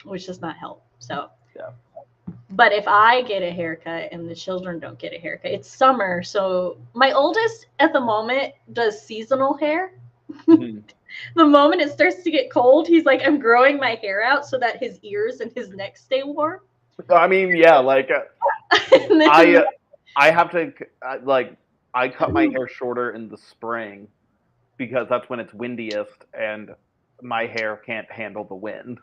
which does not help. So, yeah. But if I get a haircut and the children don't get a haircut, it's summer. So my oldest at the moment does seasonal hair. Mm-hmm. The moment it starts to get cold, he's like, I'm growing my hair out so that his ears and his neck stay warm. I mean, yeah, like I have to like I cut my hair shorter in the spring, because that's when it's windiest and my hair can't handle the wind.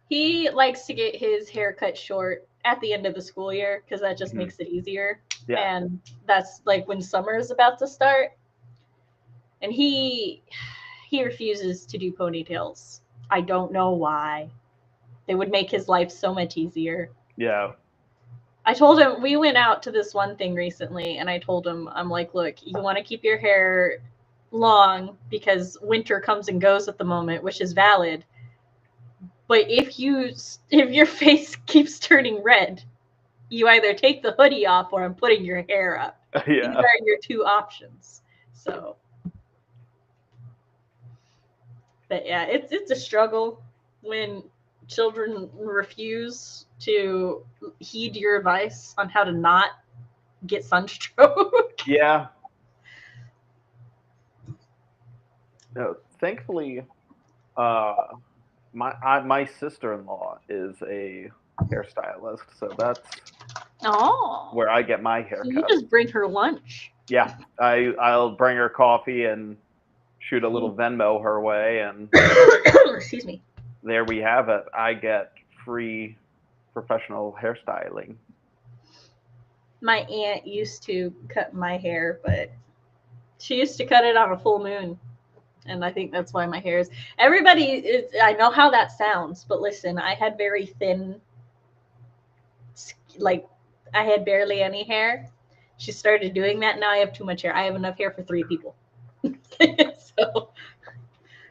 He likes to get his hair cut short at the end of the school year, because that just makes it easier. Yeah. And that's like when summer is about to start. And he refuses to do ponytails. I don't know why. They would make his life so much easier. Yeah. I told him, we went out to this one thing recently, and I told him, I'm like, look, you want to keep your hair long because winter comes and goes at the moment, which is valid. But if your face keeps turning red, you either take the hoodie off or I'm putting your hair up. These Yeah. are your two options. So, but yeah, it's a struggle when children refuse to heed your advice on how to not get sunstroke. Yeah. No, thankfully, my sister-in-law is a hairstylist, so that's Oh, where I get my so you haircut. just bring her lunch. Yeah, I'll bring her coffee and shoot a little Venmo her way, and Excuse me. there we have it. I get free professional hairstyling. My aunt used to cut my hair, but she used to cut it on a full moon. And I think that's why my hair is. Everybody is. I know how that sounds, but listen, I had very thin, like, I had barely any hair. She started doing that. Now I have too much hair. I have enough hair for 3 people. So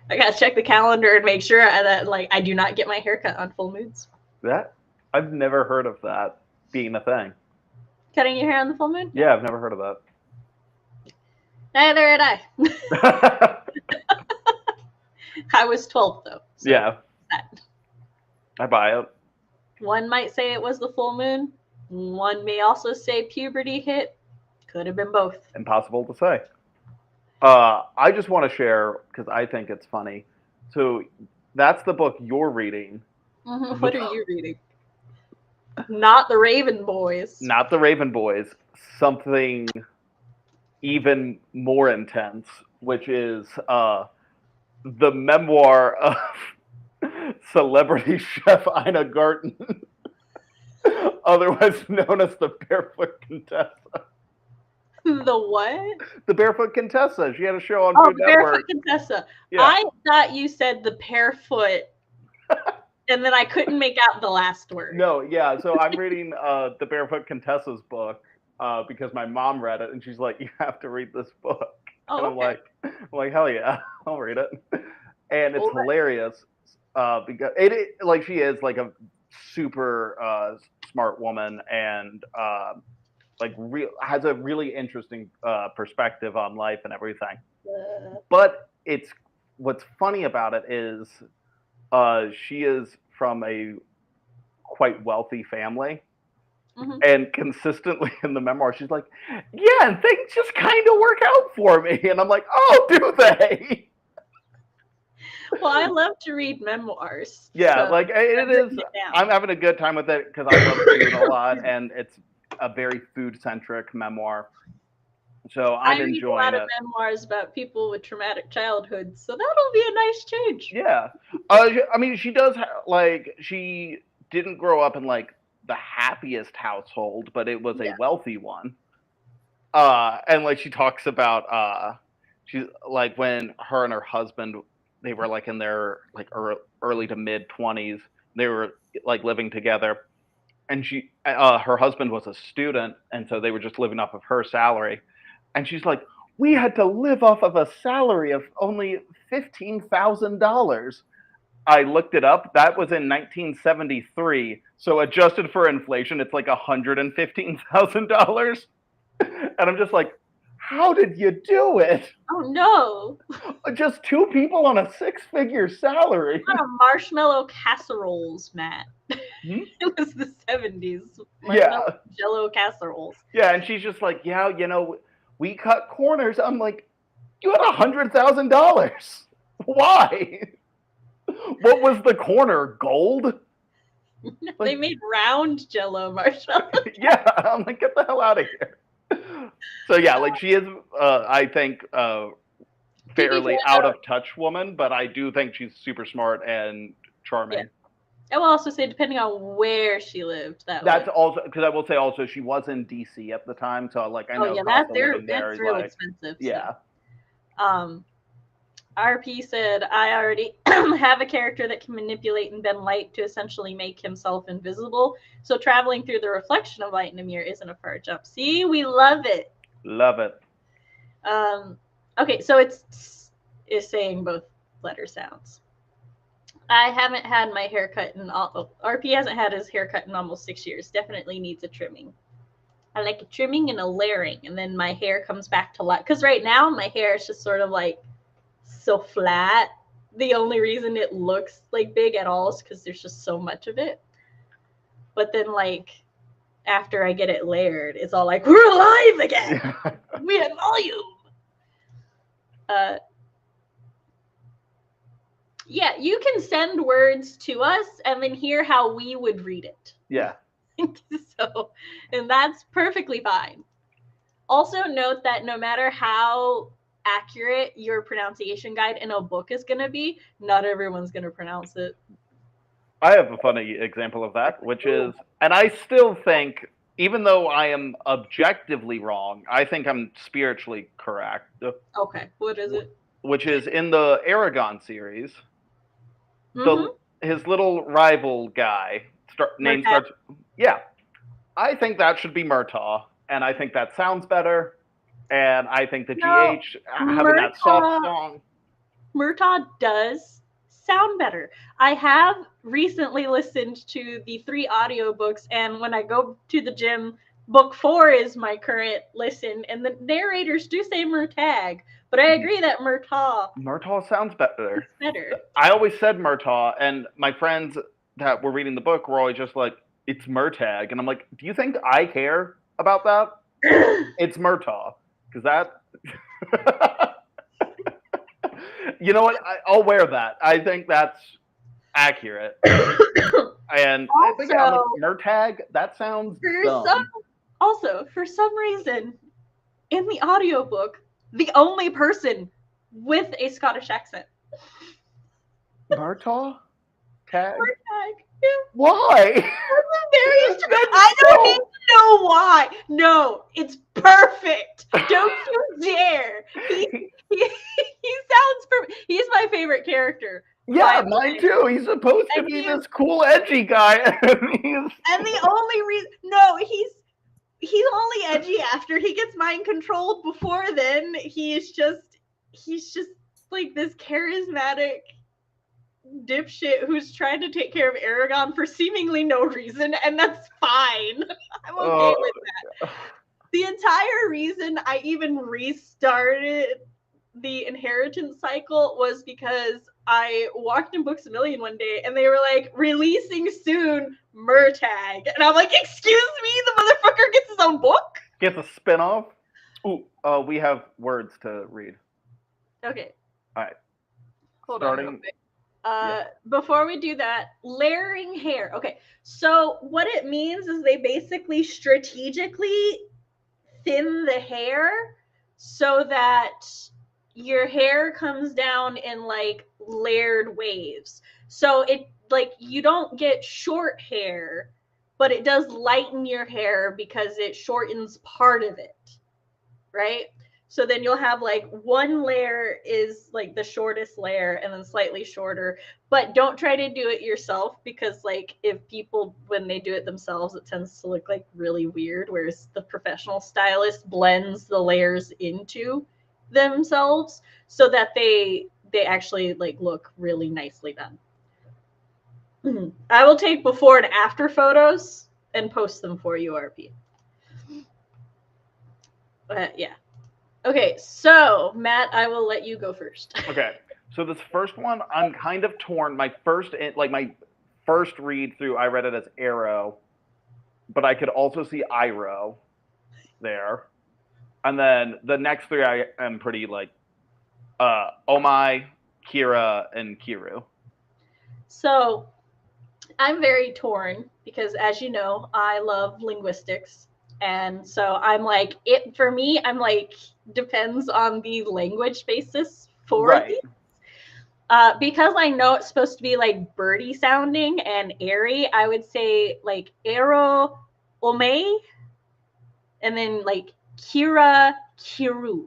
I gotta check the calendar and make sure that, like, I do not get my hair cut on full moons. That I've never heard of that being a thing. Cutting your hair on the full moon? Yeah, I've never heard of that. Neither had I. I was 12 though. So Yeah, I buy it. one might say it was the full moon. One may also say puberty hit. Could have been both. Impossible to say. I just want to share because I think it's funny. So that's the book you're reading. Mm-hmm. What are you reading? Not the Raven Boys. Not the Raven Boys. Something even more intense, which is the memoir of celebrity chef Ina Garten, otherwise known as the Barefoot Contessa. The what? The Barefoot Contessa. She had a show on Oh, Food the Network. Barefoot Contessa. Yeah. I thought you said the Barefoot, and then I couldn't make out the last word. No, yeah. So I'm reading the Barefoot Contessa's book because my mom read it, and she's like, "You have to read this book." Oh, And I'm okay. like, hell yeah, I'll read it. And it's Well, hilarious because like she is like a super smart woman and has a really interesting perspective on life and everything. But what's funny about it is she is from a quite wealthy family. Mhm. And consistently in the memoir, she's like, "Yeah, and things just kind of work out for me." And I'm like, "Oh, do they?" Well, I love to read memoirs. Yeah, so like it I've is. written it down. I'm having a good time with it because I love food a lot, and it's a very food-centric memoir. So I'm I read a enjoying lot it. of memoirs about people with traumatic childhoods, so that'll be a nice change. Yeah, I mean, she does she didn't grow up in like the happiest household, but it was a wealthy one. And like she talks about she's like when her and her husband they were like in their like early to mid 20s, they were like living together, and her husband was a student, and so they were just living off of her salary, and she's like, we had to live off of a salary of only $15,000. I looked it up. That was in 1973. So adjusted for inflation, it's like $115,000. And I'm just like, how did you do it? Oh no! Just 2 people on a 6-figure salary. A lot of marshmallow casseroles, Matt. Hmm? It was the 70s. Yeah. Jello casseroles. Yeah, and she's just like, yeah, we cut corners. I'm like, you had $100,000. Why? What was the corner? Gold? They made round Jello marshmallows. Yeah, I'm like, get the hell out of here. So yeah, like she is, I think, fairly out of touch woman, but I do think she's super smart and charming. Yeah. I will also say, depending on where she lived, That's also because I will say also she was in DC at the time, so like I know. Oh yeah, cost of that's living there is real like, expensive. Yeah. So. RP said, I already have a character that can manipulate and bend light to essentially make himself invisible. So traveling through the reflection of light in a mirror isn't a far jump. See, we love it. Love it. Okay, so it's saying both letter sounds. I haven't had my hair cut in RP hasn't had his hair cut in almost 6 years. Definitely needs a trimming. I like a trimming and a layering, and then my hair comes back to life. Because right now my hair is just sort of like so flat. The only reason it looks like big at all is because there's just so much of it. But then like after I get it layered, it's all like, we're alive again. We have volume. Yeah, you can send words to us and then hear how we would read it. Yeah. So, and that's perfectly fine. Also note that no matter how accurate your pronunciation guide in a book is going to be, not everyone's going to pronounce it. I have a funny example of that, which is, and I still think, even though I am objectively wrong, I think I'm spiritually correct. Okay, what is it? Which is in the Aragon series, Mhm. his little rival guy name starts. Yeah, I think that should be Murtaugh, and I think that sounds better, and I think the GH having that soft song. Murtaugh does sound better. I have recently listened to the 3 audiobooks, and when I go to the gym, book 4 is my current listen, and the narrators do say Murtagh, but I agree that Murtaugh sounds better. Better. I always said Murtaugh, and my friends that were reading the book were always just like, it's Murtagh, and I'm like, do you think I care about that? It's Murtaugh, because that. You know what? I'll wear that. I think that's accurate. And also, I think I'm like, Murtagh, that sounds dumb. For some reason, in the audiobook, the only person with a Scottish accent. Murtaugh? Tag? Murtagh. Yeah. Why? I don't need to know why. No, it's perfect. Don't you dare. He sounds perfect. He's my favorite character. Yeah, mine too. He's supposed to be this cool, edgy guy. And the only reason, no, he's only edgy after he gets mind controlled. Before then, he's just like this charismatic dipshit who's trying to take care of Aragon for seemingly no reason, and that's fine. I'm okay with that. The entire reason I even restarted the inheritance cycle was because I walked in Books A Million one day and they were like, releasing soon Murtagh. And I'm like, excuse me, the motherfucker gets his own book? Gets a spinoff? Ooh, we have words to read. Okay. All right. Hold on. Before we do that, layering hair. Okay, so what it means is they basically strategically thin the hair so that your hair comes down in like layered waves. So it like you don't get short hair, but it does lighten your hair because it shortens part of it, right? So then you'll have like one layer is like the shortest layer and then slightly shorter, but don't try to do it yourself because like if people, when they do it themselves, it tends to look like really weird, whereas the professional stylist blends the layers into themselves so that they actually like look really nicely done. I will take before and after photos and post them for you, RP. Yeah. Okay, so Matt, I will let you go first. Okay, so this first one, I'm kind of torn. My first read through, I read it as Arrow, but I could also see Iroh there. And then the next 3, I am pretty like Omai, Kira, and Kiru. So I'm very torn because, as you know, I love linguistics. And so I'm like, it for me, I'm like, depends on the language basis for these. Because I know it's supposed to be like birdie sounding and airy, I would say like Ero Omei and then like Kira Kiru.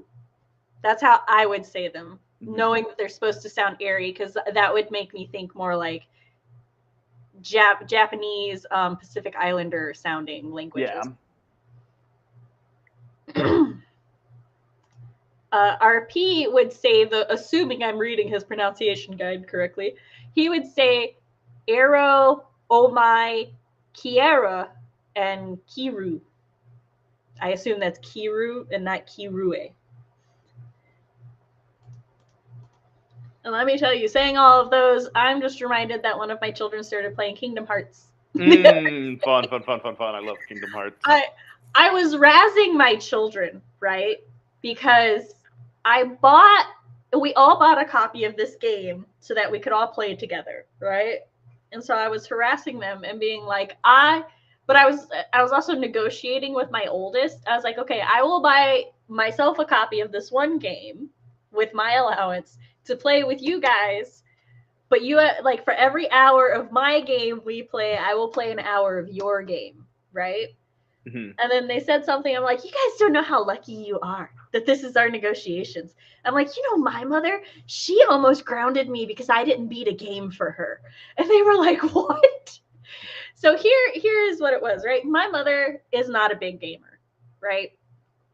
That's how I would say them, knowing that they're supposed to sound airy, because that would make me think more like Japanese, Pacific Islander sounding languages. Yeah. RP would say assuming I'm reading his pronunciation guide correctly, he would say Ero, Omai, Kiera, and Kiru. I assume that's Kiru and not Kirue. And let me tell you, saying all of those, I'm just reminded that one of my children started playing Kingdom Hearts. Fun. I love Kingdom Hearts. I was razzing my children, right? Because we all bought a copy of this game so that we could all play it together, right? And so I was harassing them and being like, but I was also negotiating with my oldest. I was like, okay, I will buy myself a copy of this one game with my allowance to play with you guys. But you like for every hour of my game we play, I will play an hour of your game, right? Mm-hmm. And then they said something. I'm like, you guys don't know how lucky you are that this is our negotiations. I'm like, my mother, she almost grounded me because I didn't beat a game for her. And they were like, what? So here's what it was, right? My mother is not a big gamer, right?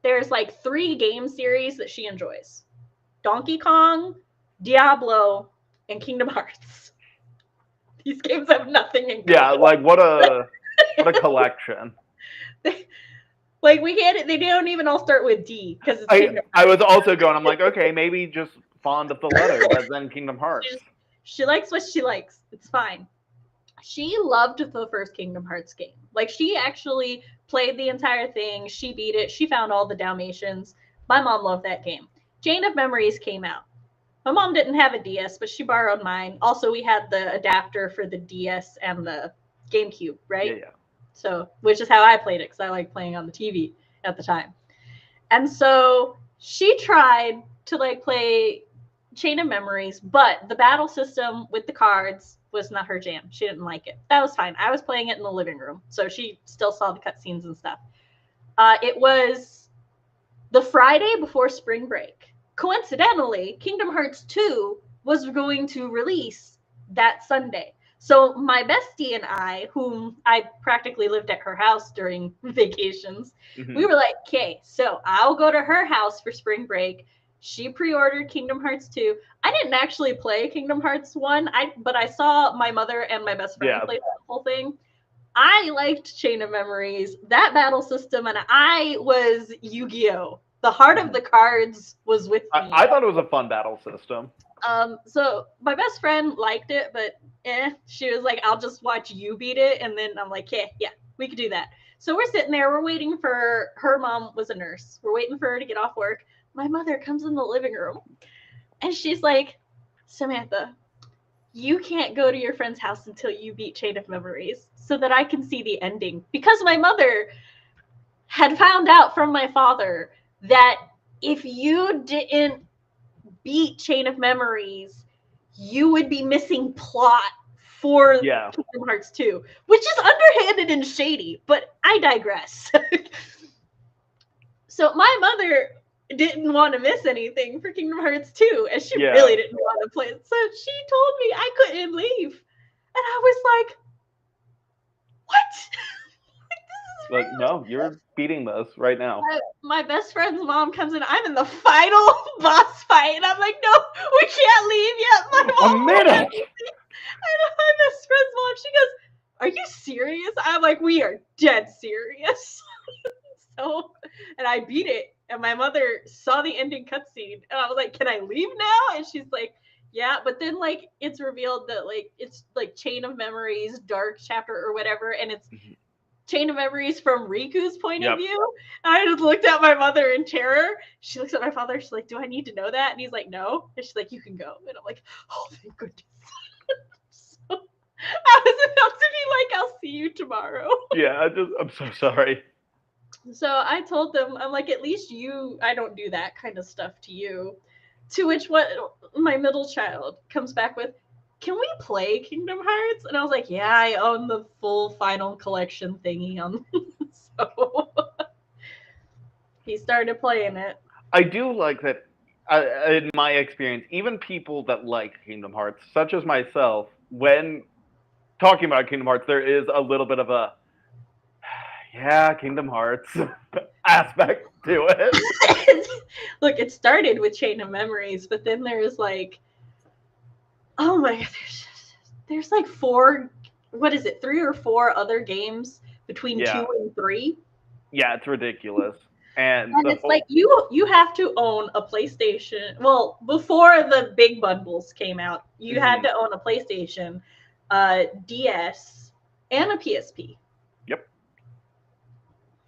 There's like 3 game series that she enjoys. Donkey Kong, Diablo, and Kingdom Hearts. These games have nothing in common. Yeah, like what a collection. Like we can't. They don't even all start with D because it's Kingdom Hearts. I was also going. I'm like, okay, maybe just fond of the letter, but then Kingdom Hearts. She likes what she likes. It's fine. She loved the first Kingdom Hearts game. Like she actually played the entire thing. She beat it. She found all the Dalmatians. My mom loved that game. Chain of Memories came out. My mom didn't have a DS, but she borrowed mine. Also, we had the adapter for the DS and the GameCube, right? Yeah. So, which is how I played it because I liked playing on the TV at the time. And so she tried to like play Chain of Memories, but the battle system with the cards was not her jam. She didn't like it. That was fine. I was playing it in the living room, so she still saw the cutscenes and stuff. It was the Friday before spring break. Coincidentally, Kingdom Hearts 2 was going to release that Sunday. So my bestie and I, whom I practically lived at her house during vacations, we were like, okay, so I'll go to her house for spring break. She pre-ordered Kingdom Hearts 2. I didn't actually play Kingdom Hearts 1, but I saw my mother and my best friend play the whole thing. I liked Chain of Memories, that battle system, and I was Yu-Gi-Oh! The heart of the cards was with me. I thought it was a fun battle system. So my best friend liked it, but she was like, I'll just watch you beat it. And then I'm like, yeah, we could do that. So we're sitting there, we're waiting for her mom was a nurse. We're waiting for her to get off work. My mother comes in the living room and she's like, Samantha, you can't go to your friend's house until you beat Chain of Memories so that I can see the ending. Because my mother had found out from my father that if you didn't beat Chain of Memories, you would be missing plot for Kingdom Hearts 2, which is underhanded and shady, but I digress. So my mother didn't want to miss anything for Kingdom Hearts 2, and she really didn't want to play it. So she told me I couldn't leave. And I was like, what? Like, no, you're beating this right now. My best friend's mom comes in. I'm in the final boss fight. And I'm like, no, we can't leave yet. My mom. A minute. And my best friend's mom, she goes, are you serious? I'm like, we are dead serious. And I beat it. And my mother saw the ending cutscene. And I was like, can I leave now? And she's like, yeah. But then, like, it's revealed that, like, it's, like, Chain of Memories, Dark Chapter or whatever. And it's Chain of Memories from Riku's point of view. And I just looked at my mother in terror. She looks at my father. She's like, do I need to know that? And he's like, no. And she's like, you can go. And I'm like, oh, thank goodness. So I was about to be like, I'll see you tomorrow. Yeah, I'm so sorry. So I told them, I'm like, at least I don't do that kind of stuff to you. To which my middle child comes back with, can we play Kingdom Hearts? And I was like, yeah, I own the full final collection thingy on. So he started playing it. I do like that, in my experience, even people that like Kingdom Hearts, such as myself, when talking about Kingdom Hearts, there is a little bit of a, Kingdom Hearts aspect to it. look, it started with Chain of Memories, but then there's like, oh my god, there's like 4, what is it, 3 or 4 other games between 2 and 3. Yeah, it's ridiculous. And it's like you have to own a PlayStation. Well, before the big bundles came out, you had to own a PlayStation, DS, and a PSP. Yep.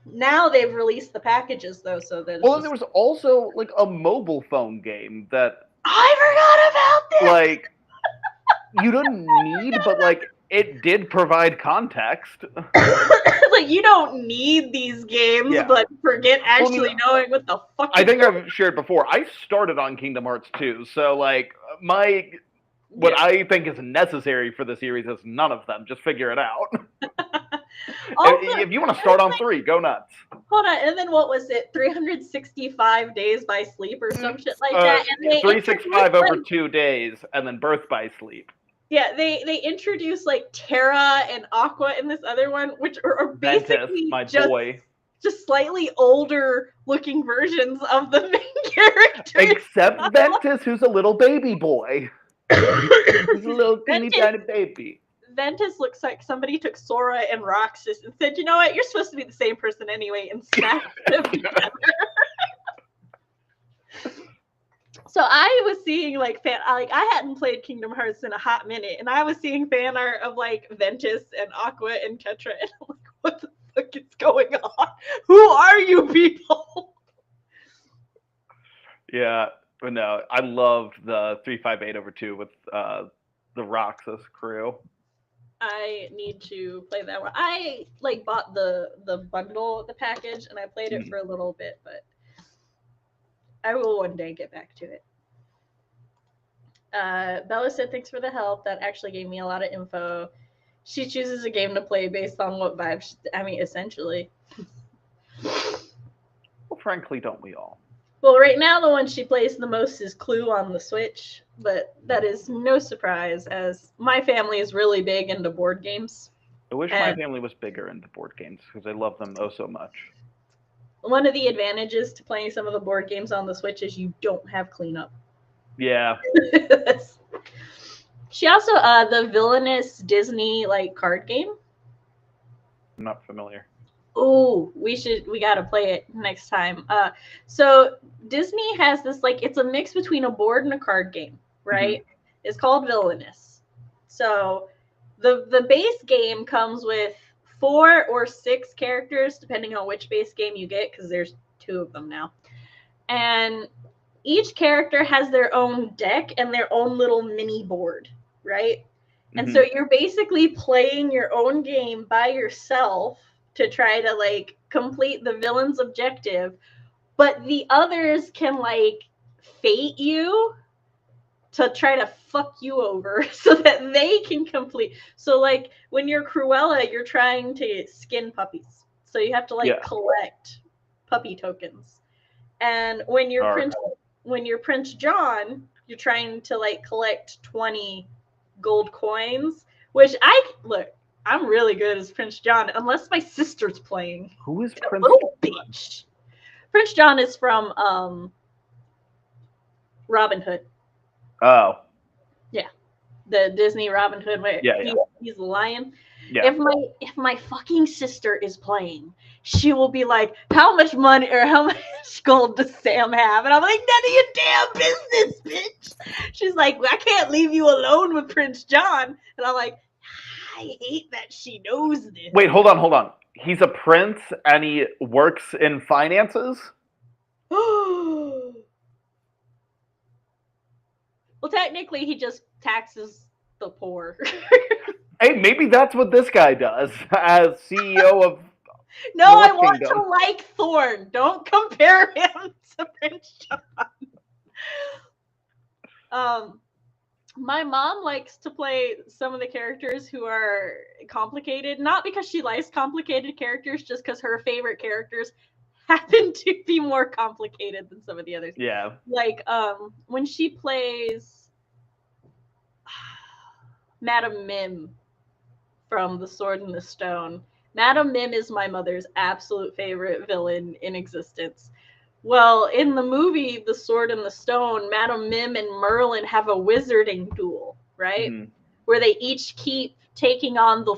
Now they've released the packages though, so that there was also like a mobile phone game that I forgot about this. Like you didn't need, but like it did provide context. Like you don't need these games, but forget actually knowing what the fuck. I think I've shared before. I started on Kingdom Hearts 2, so like what I think is necessary for the series is none of them. Just figure it out. Also, if you want to start on 3, go nuts. Hold on, and then what was it? 365 days by sleep or some shit like that. And 365 over 2 days, and then Birth by Sleep. Yeah, they introduced like Terra and Aqua in this other one, which are basically boy. Just slightly older looking versions of the main characters. Except Ventus, who's a little baby boy. He's a little teeny tiny baby. Ventus looks like somebody took Sora and Roxas and said, you know what, you're supposed to be the same person anyway, and smashed them together. So I was seeing like I hadn't played Kingdom Hearts in a hot minute, and I was seeing fan art of like Ventus and Aqua and Tetra, and I'm like, what the fuck is going on? Who are you people? Yeah, but no, I loved the 358 over 2 with the Roxas crew. I need to play that one. I like bought the bundle, the package, and I played it for a little bit, but I will one day get back to it. Bella said, thanks for the help. That actually gave me a lot of info. She chooses a game to play based on what vibes. Essentially. Well, frankly, don't we all? Well, right now the one she plays the most is Clue on the Switch, but that is no surprise as my family is really big into board games. I wish my family was bigger into board games because I love them so much. One of the advantages to playing some of the board games on the Switch is you don't have cleanup. Yeah. She also the villainous Disney like card game. I'm not familiar. Oh, we gotta play it next time. So Disney has this like it's a mix between a board and a card game, right? It's called Villainous. So the base game comes with 4 or 6 characters, depending on which base game you get, because there's 2 of them now. And each character has their own deck and their own little mini board, right? And so you're basically playing your own game by yourself to try to like complete the villain's objective, but the others can like fate you to try to fuck you over so that they can complete. So like when you're Cruella, you're trying to skin puppies, so you have to like collect puppy tokens. And when you're Prince John, you're trying to like collect 20 gold coins, which I'm really good as Prince John, unless my sister's playing. Who is Prince John? Bitch. Prince John is from Robin Hood. Oh. Yeah. The Disney Robin Hood where he's the lion. Yeah. If my fucking sister is playing, she will be like, how much money or how much gold does Sam have? And I'm like, none of your damn business, bitch. She's like, I can't leave you alone with Prince John. And I'm like, I hate that she knows this. Wait, hold on. He's a prince and he works in finances? Well, technically, he just taxes the poor. Hey, maybe that's what this guy does as CEO of. No, I want to like Thorn. Don't compare him to Prince John. My mom likes to play some of the characters who are complicated, not because she likes complicated characters, just because her favorite characters happen to be more complicated than some of the others. Yeah. Like, when she plays Madame Mim from The Sword and the Stone, Madame Mim is my mother's absolute favorite villain in existence. Well, in the movie The Sword and the Stone, Madame Mim and Merlin have a wizarding duel, right? Mhm. Where they each keep taking on the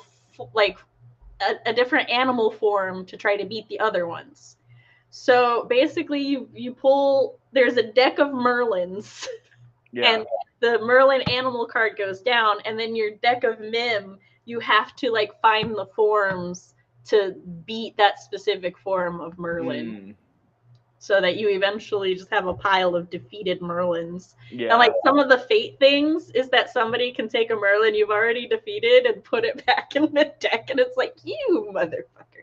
a different animal form to try to beat the other ones. So basically, you pull. There's a deck of Merlins, Yeah. and the Merlin animal card goes down, and then your deck of Mim, you have to like find the forms to beat that specific form of Merlin. Mm. So that you eventually just have a pile of defeated Merlins. Yeah. And like some of the fate things is that somebody can take a Merlin you've already defeated and put it back in the deck, and it's like, you motherfucker.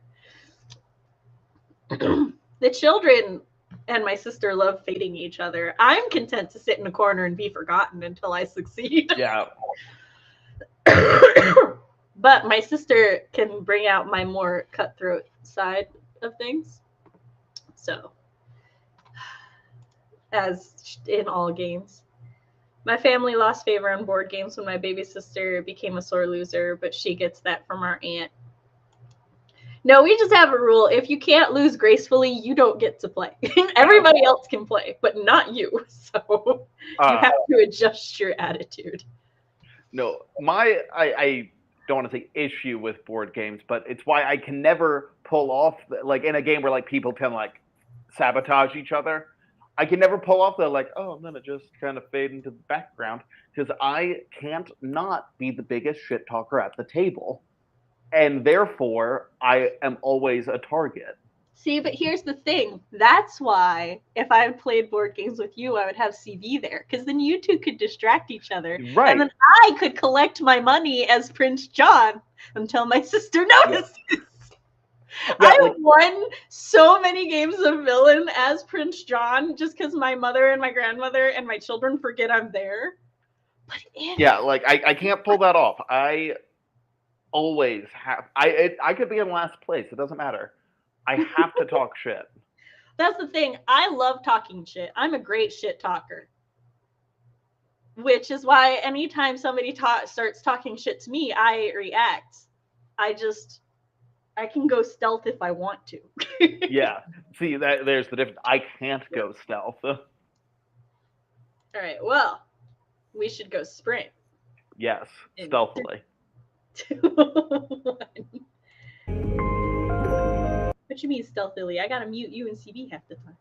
The children and my sister love fating each other. I'm content to sit in a corner and be forgotten until I succeed. Yeah. But my sister can bring out my more cutthroat side of things. So, as in all games. My family lost favor on board games when my baby sister became a sore loser, but she gets that from our aunt. No, we just have a rule. If you can't lose gracefully, you don't get to play. Everybody else can play, but not you. So you have to adjust your attitude. No, I don't want to say issue with board games, but it's why I can never pull off like in a game where like people can like sabotage each other. I can never pull off the like, oh, I'm gonna just kind of fade into the background because I can't not be the biggest shit talker at the table, and therefore I am always a target. See, but here's the thing. That's why if I played board games with you, I would have CV there, because then you two could distract each other. Right. And then I could collect my money as Prince John until my sister notices. Yeah, I like, won so many games of villain as Prince John just because my mother and my grandmother and my children forget I'm there. But yeah, like I can't pull that off. I always have. I could be in last place. It doesn't matter. I have to talk shit. That's the thing. I love talking shit. I'm a great shit talker. Which is why anytime somebody starts talking shit to me, I react. I can go stealth if I want to. Yeah. See, there's the difference. I can't go stealth. All right. Well, we should go sprint. Yes, stealthily. 2, 1. What you mean stealthily? I gotta mute you and CB half the time.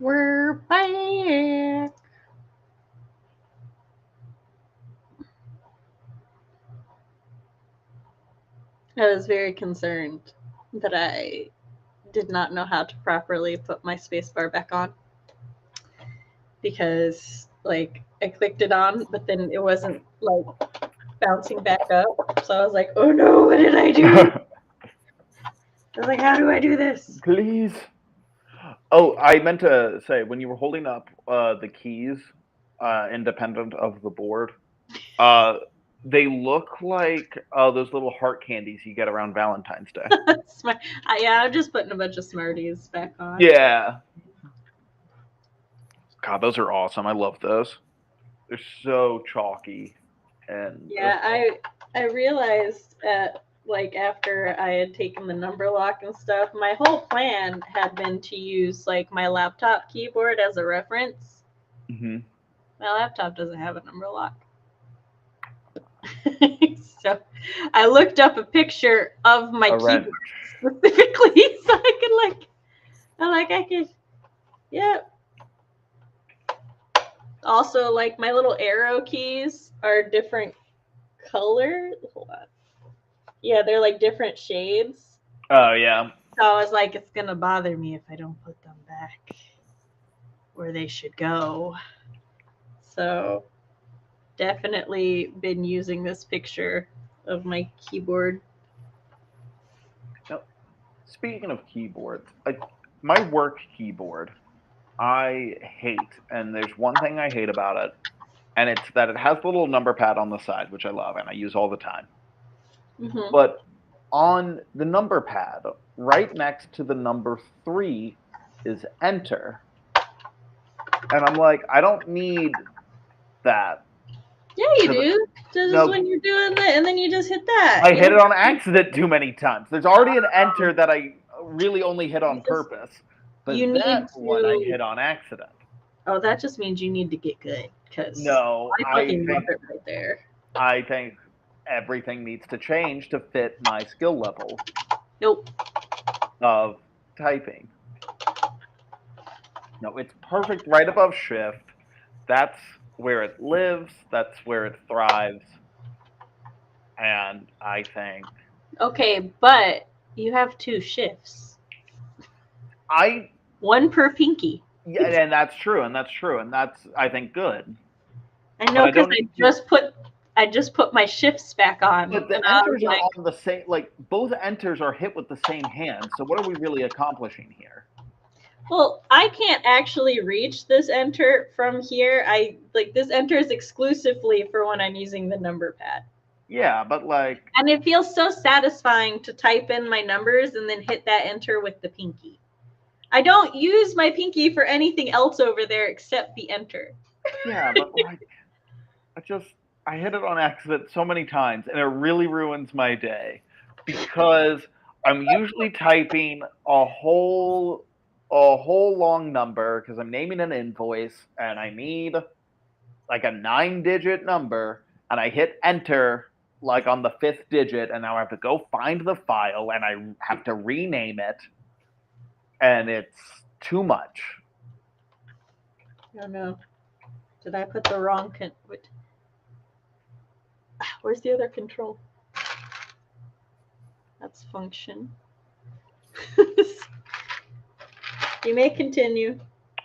We're back. I was very concerned that I did not know how to properly put my spacebar back on because, like, I clicked it on, but then it wasn't like bouncing back up. So I was like, "Oh no, what did I do?" I was like, "How do I do this?" Please. Oh, I meant to say when you were holding up the keys, independent of the board, they look like those little heart candies you get around Valentine's Day. Yeah, I'm just putting a bunch of Smarties back on. Yeah. God, those are awesome. I love those. They're so chalky. And Yeah, I realized like after I had taken the number lock and stuff, my whole plan had been to use like my laptop keyboard as a reference. Mm-hmm. My laptop doesn't have a number lock. So I looked up a picture of my keyboard specifically so I could yeah. Also, like my little arrow keys are different colors. Hold on. Yeah, they're like different shades. Oh, yeah. So I was like, it's gonna bother me if I don't put them back where they should go. So definitely been using this picture of my keyboard. Now, speaking of keyboards, my work keyboard, I hate, and there's one thing I hate about it, and it's that it has the little number pad on the side, which I love and I use all the time. Mm-hmm. But on the number pad, right next to the number 3 is enter. And I'm like, I don't need that. Yeah, you do. This is when you're doing that, and then you just hit that. I hit it on accident too many times. There's already an enter that I really only hit on purpose. But that one I hit on accident. Oh, that just means you need to get good. No, I fucking love it right there. I think everything needs to change to fit my skill level. Nope. Of typing. No, it's perfect right above shift. That's where it lives. That's where it thrives. And I think. Okay, but you have 2 shifts. One per pinky. Yeah, and that's true, and that's I think good. I know because I just put my shifts back on. But the enters are on the same. Like both enters are hit with the same hand. So what are we really accomplishing here? Well, I can't actually reach this enter from here. This enter is exclusively for when I'm using the number pad. Yeah, but like. And it feels so satisfying to type in my numbers and then hit that enter with the pinky. I don't use my pinky for anything else over there except the enter. Yeah, but like, I hit it on accident so many times, and it really ruins my day because I'm usually typing a whole long number because I'm naming an invoice and I need like a 9-digit number, and I hit enter like on the 5th digit, and now I have to go find the file and I have to rename it, and it's too much. Oh no. Did I put the wrong where's the other control? That's function. You may continue.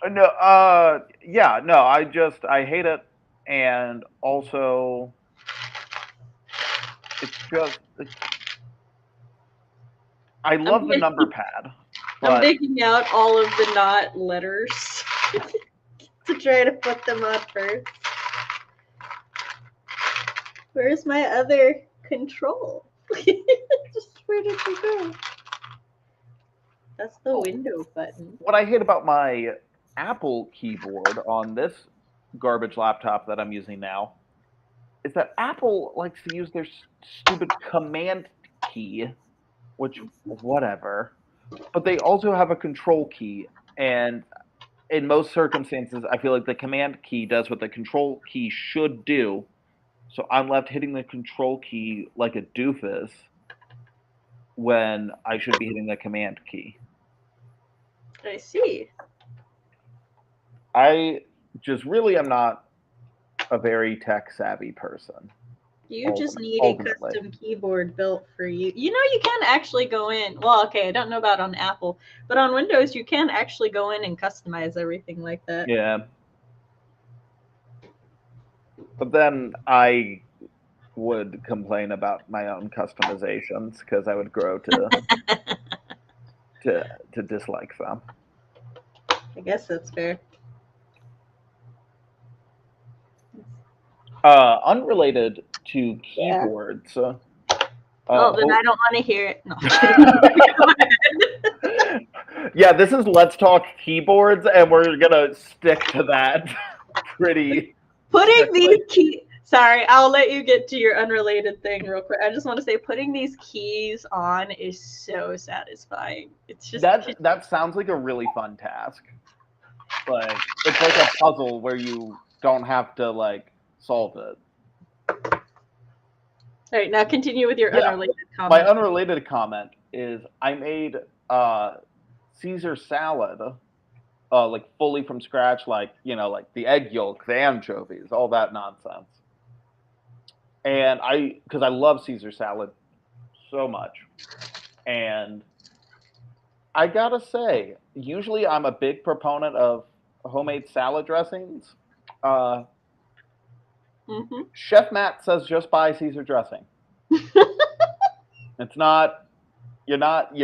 No, yeah, no, I hate it, and also I love the number pad. I'm digging out all of the not letters to try to put them on first. Where's my other control? Where did you go? That's the window button. What I hate about my Apple keyboard on this garbage laptop that I'm using now is that Apple likes to use their stupid command key, which, whatever, but they also have a control key, and in most circumstances, I feel like the command key does what the control key should do, so I'm left hitting the control key like a doofus when I should be hitting the command key. I see. I just really am not a very tech savvy person. You just need a custom keyboard built for you. You know, you can actually go in. Well, okay, I don't know about on Apple, but on Windows, you can actually go in and customize everything like that. Yeah. But then I would complain about my own customizations because I would grow to dislike them. I guess that's fair. Unrelated to keyboards. Then I don't want to hear it. No, I'm kidding. Yeah, this is Let's Talk Keyboards, and we're gonna stick to that pretty. Putting these Sorry, I'll let you get to your unrelated thing real quick. I just want to say putting these keys on is so satisfying. It's just that sounds like a really fun task. Like it's like a puzzle where you don't have to like solve it. All right, now continue with your unrelated comment. My unrelated comment is I made Caesar salad like fully from scratch, like, you know, like the egg yolk, the anchovies, all that nonsense. And because I love Caesar salad so much. And I gotta say, usually I'm a big proponent of homemade salad dressings. Chef Matt says just buy Caesar dressing. It's not, you're not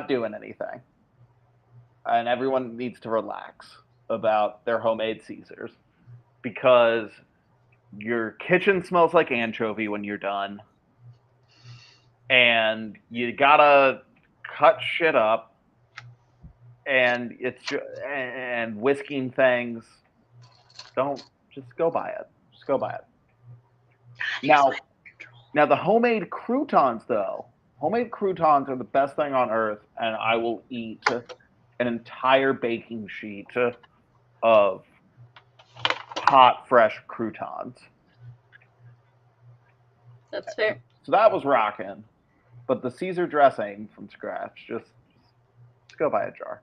doing anything. And everyone needs to relax about their homemade Caesars because your kitchen smells like anchovy when you're done. And you gotta cut shit up, and and whisking things. Don't just go buy it. Just go buy it. Now the homemade croutons though. Homemade croutons are the best thing on earth, and I will eat an entire baking sheet of hot, fresh croutons. That's fair. So that was rocking. But the Caesar dressing from scratch, just go buy a jar.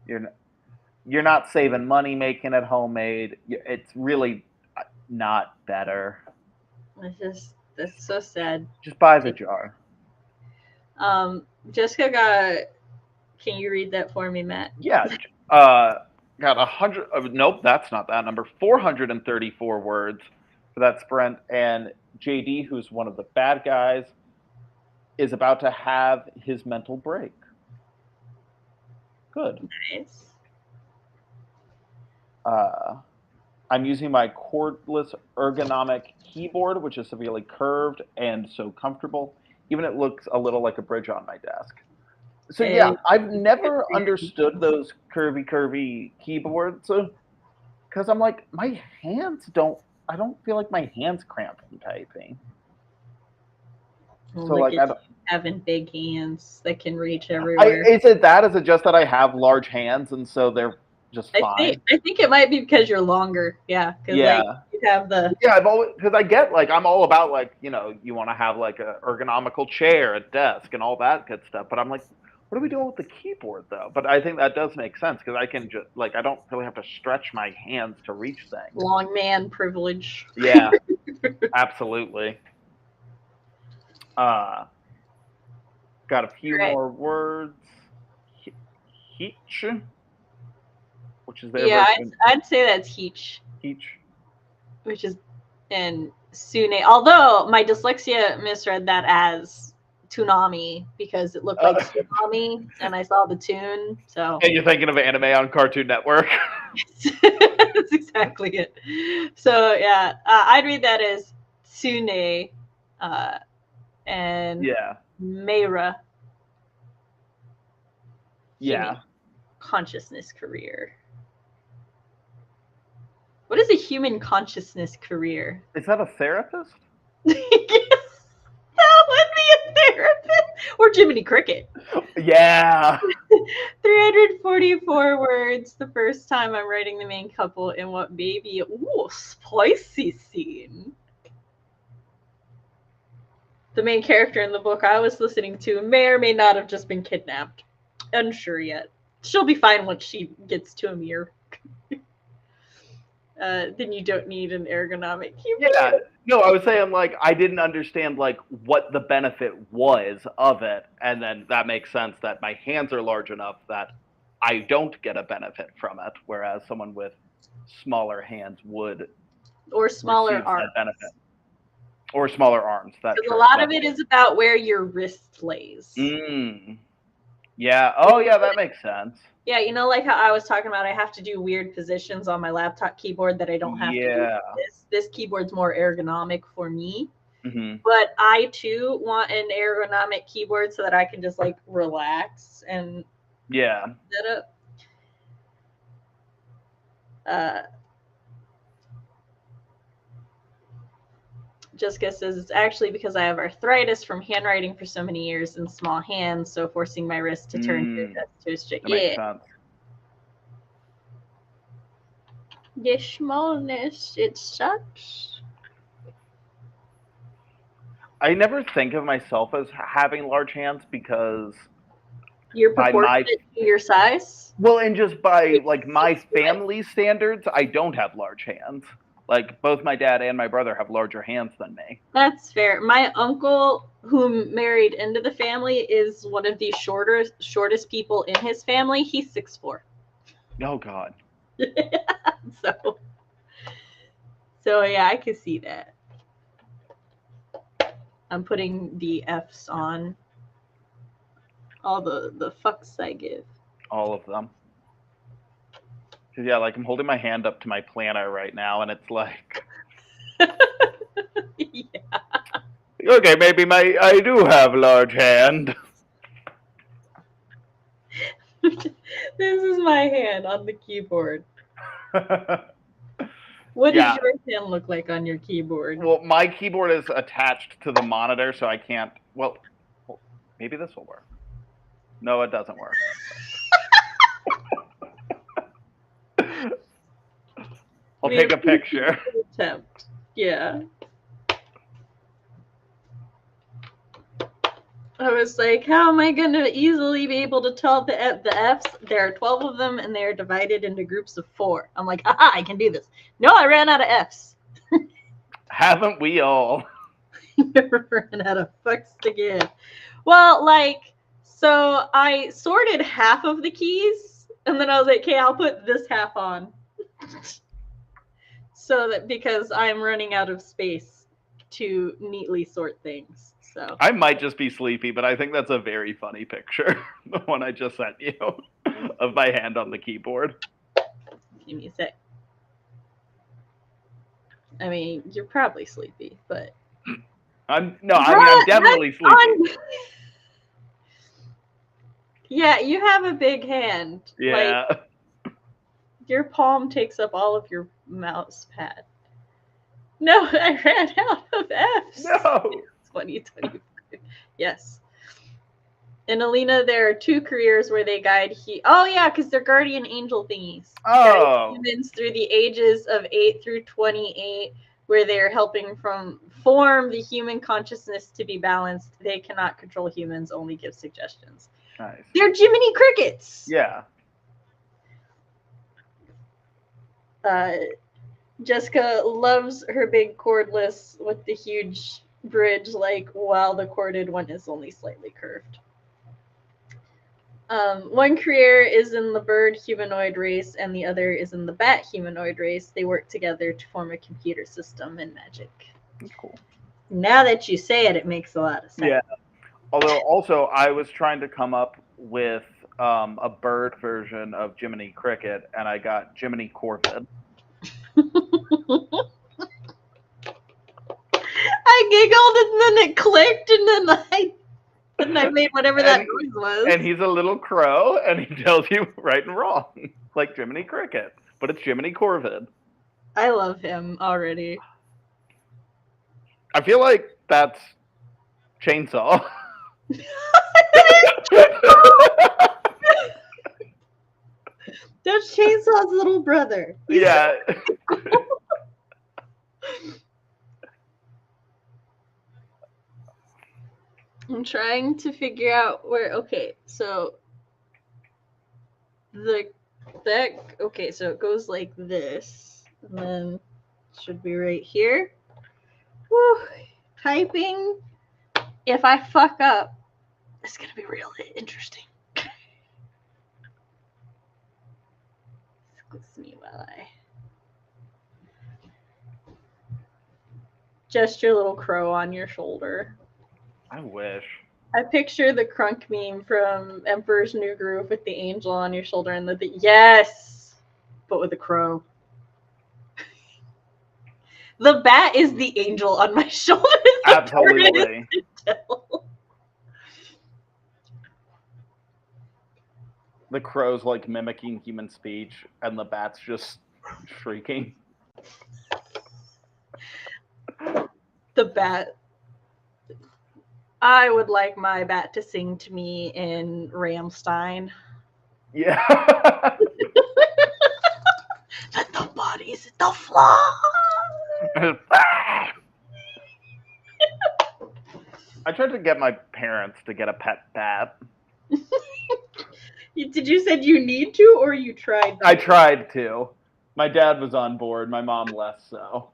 You're not saving money making it homemade. It's really not better. That's so sad. Just buy the jar. Jessica can you read that for me, Matt? Yeah. Got 100. Nope, that's not that number. 434 words for that sprint. And JD, who's one of the bad guys, is about to have his mental break. Good. Nice. I'm using my cordless ergonomic keyboard, which is severely curved and so comfortable. Even it looks a little like a bridge on my desk. So yeah, I've never understood those curvy keyboards because I'm like, my hands I don't feel like my hands cramp from typing. So like having big hands that can reach everywhere. Is it just that I have large hands and so they're just fine? I think it might be because you're longer. Yeah. Yeah. Like, you have the. Yeah, I've always, because I get like, I'm all about like, you know, you want to have like a ergonomical chair, a desk, and all that good stuff. But I'm like, what are we doing with the keyboard though? But I think that does make sense because I can just like, I don't really have to stretch my hands to reach things. Long man privilege. Yeah, absolutely. Got a few more words. Heech, which is their version. I'd say that's Heech. Heech. Which is in Sune. Although my dyslexia misread that as Toonami because it looked like Tsunami and I saw the tune. So. And you're thinking of anime on Cartoon Network. That's exactly it. So yeah, I'd read that as Sune, and Mayra. Yeah. Consciousness career. What is a human consciousness career? Is that a therapist? Yes, that would be a therapist. Or Jiminy Cricket. Yeah. 344 words the first time I'm writing the main couple in what may be a spicy scene. The main character in the book I was listening to may or may not have just been kidnapped. Unsure yet. She'll be fine once she gets to Amir. then you don't need an ergonomic keyboard. Yeah, no, I was saying like I didn't understand like what the benefit was of it, and then that makes sense that my hands are large enough that I don't get a benefit from it, whereas someone with smaller hands would Or smaller receive arms. that benefit. Or smaller arms. That's Because a true. lot of it is about where your wrist lays. Yeah. Oh, yeah, that makes sense. Yeah, you know, like how I was talking about, I have to do weird positions on my laptop keyboard that I don't have to do with this. This keyboard's more ergonomic for me. But I too want an ergonomic keyboard so that I can just like relax and set up. Jessica says it's actually because I have arthritis from handwriting for so many years and small hands, so forcing my wrist to turn to a straight. That makes sense. The smallness, it sucks. I never think of myself as having large hands because you're proportionate to your size. Well, and just by like my family standards, I don't have large hands. Like both my dad and my brother have larger hands than me. That's fair. My uncle, who married into the family, is one of the shortest people in his family. He's 6'4". Oh God. So yeah, I can see that. I'm putting the F's on all the fucks I give. All of them. Cause yeah, like I'm holding my hand up to my planner right now, and it's like, yeah. Okay, maybe I do have a large hand. This is my hand on the keyboard. What does your hand look like on your keyboard? Well, my keyboard is attached to the monitor, so I can't. Well, maybe this will work. No, it doesn't work. I'll take a picture. Attempt. Yeah. I was like, how am I going to easily be able to tell the F's? There are 12 of them, and they're divided into groups of 4. I'm like, haha, I can do this. No, I ran out of F's. Haven't we all? Never ran out of fucks to give. Well, like, so I sorted half of the keys, and then I was like, okay, I'll put this half on. So that because I'm running out of space to neatly sort things. So I might just be sleepy, but I think that's a very funny picture. The one I just sent you of my hand on the keyboard. Give me a sec. I mean, you're probably sleepy, but I'm definitely sleepy. Yeah, you have a big hand. Yeah. Like, your palm takes up all of your mouse pad. No, I ran out of F's. No. 2020. Yes. In Alina, there are 2 careers where they guide oh yeah, because they're guardian angel thingies. Oh. Guide humans through the ages of 8 through 28, where they're helping form the human consciousness to be balanced. They cannot control humans, only give suggestions. Nice. They're Jiminy Crickets. Yeah. Jessica loves her big cordless with the huge bridge, like, while the corded one is only slightly curved. One career is in the bird humanoid race, and the other is in the bat humanoid race. They work together to form a computer system in magic. That's cool. Now that you say it, it makes a lot of sense. Yeah. Although, also, I was trying to come up with a bird version of Jiminy Cricket, and I got Jiminy Corvid. I giggled, and then it clicked, and then I made whatever that noise was. And he's a little crow, and he tells you right and wrong, like Jiminy Cricket, but it's Jiminy Corvid. I love him already. I feel like that's Chainsaw. That's Chainsaw's little brother. Yeah. I'm trying to figure out where. Okay, so so it goes like this. And then should be right here. Woo! Typing. If I fuck up, it's gonna be really interesting. Excuse me while I just your little crow on your shoulder. I wish. I picture the Crunk meme from Emperor's New Groove with the angel on your shoulder and the yes, but with a crow. The bat is the angel on my shoulder. Absolutely. The crow's like mimicking human speech, and the bat's just shrieking. The bat. I would like my bat to sing to me in Rammstein. Yeah. Let the bodies hit the floor. I tried to get my parents to get a pet bat. Did you said you need to, or you tried to? I tried to. My dad was on board. My mom less so.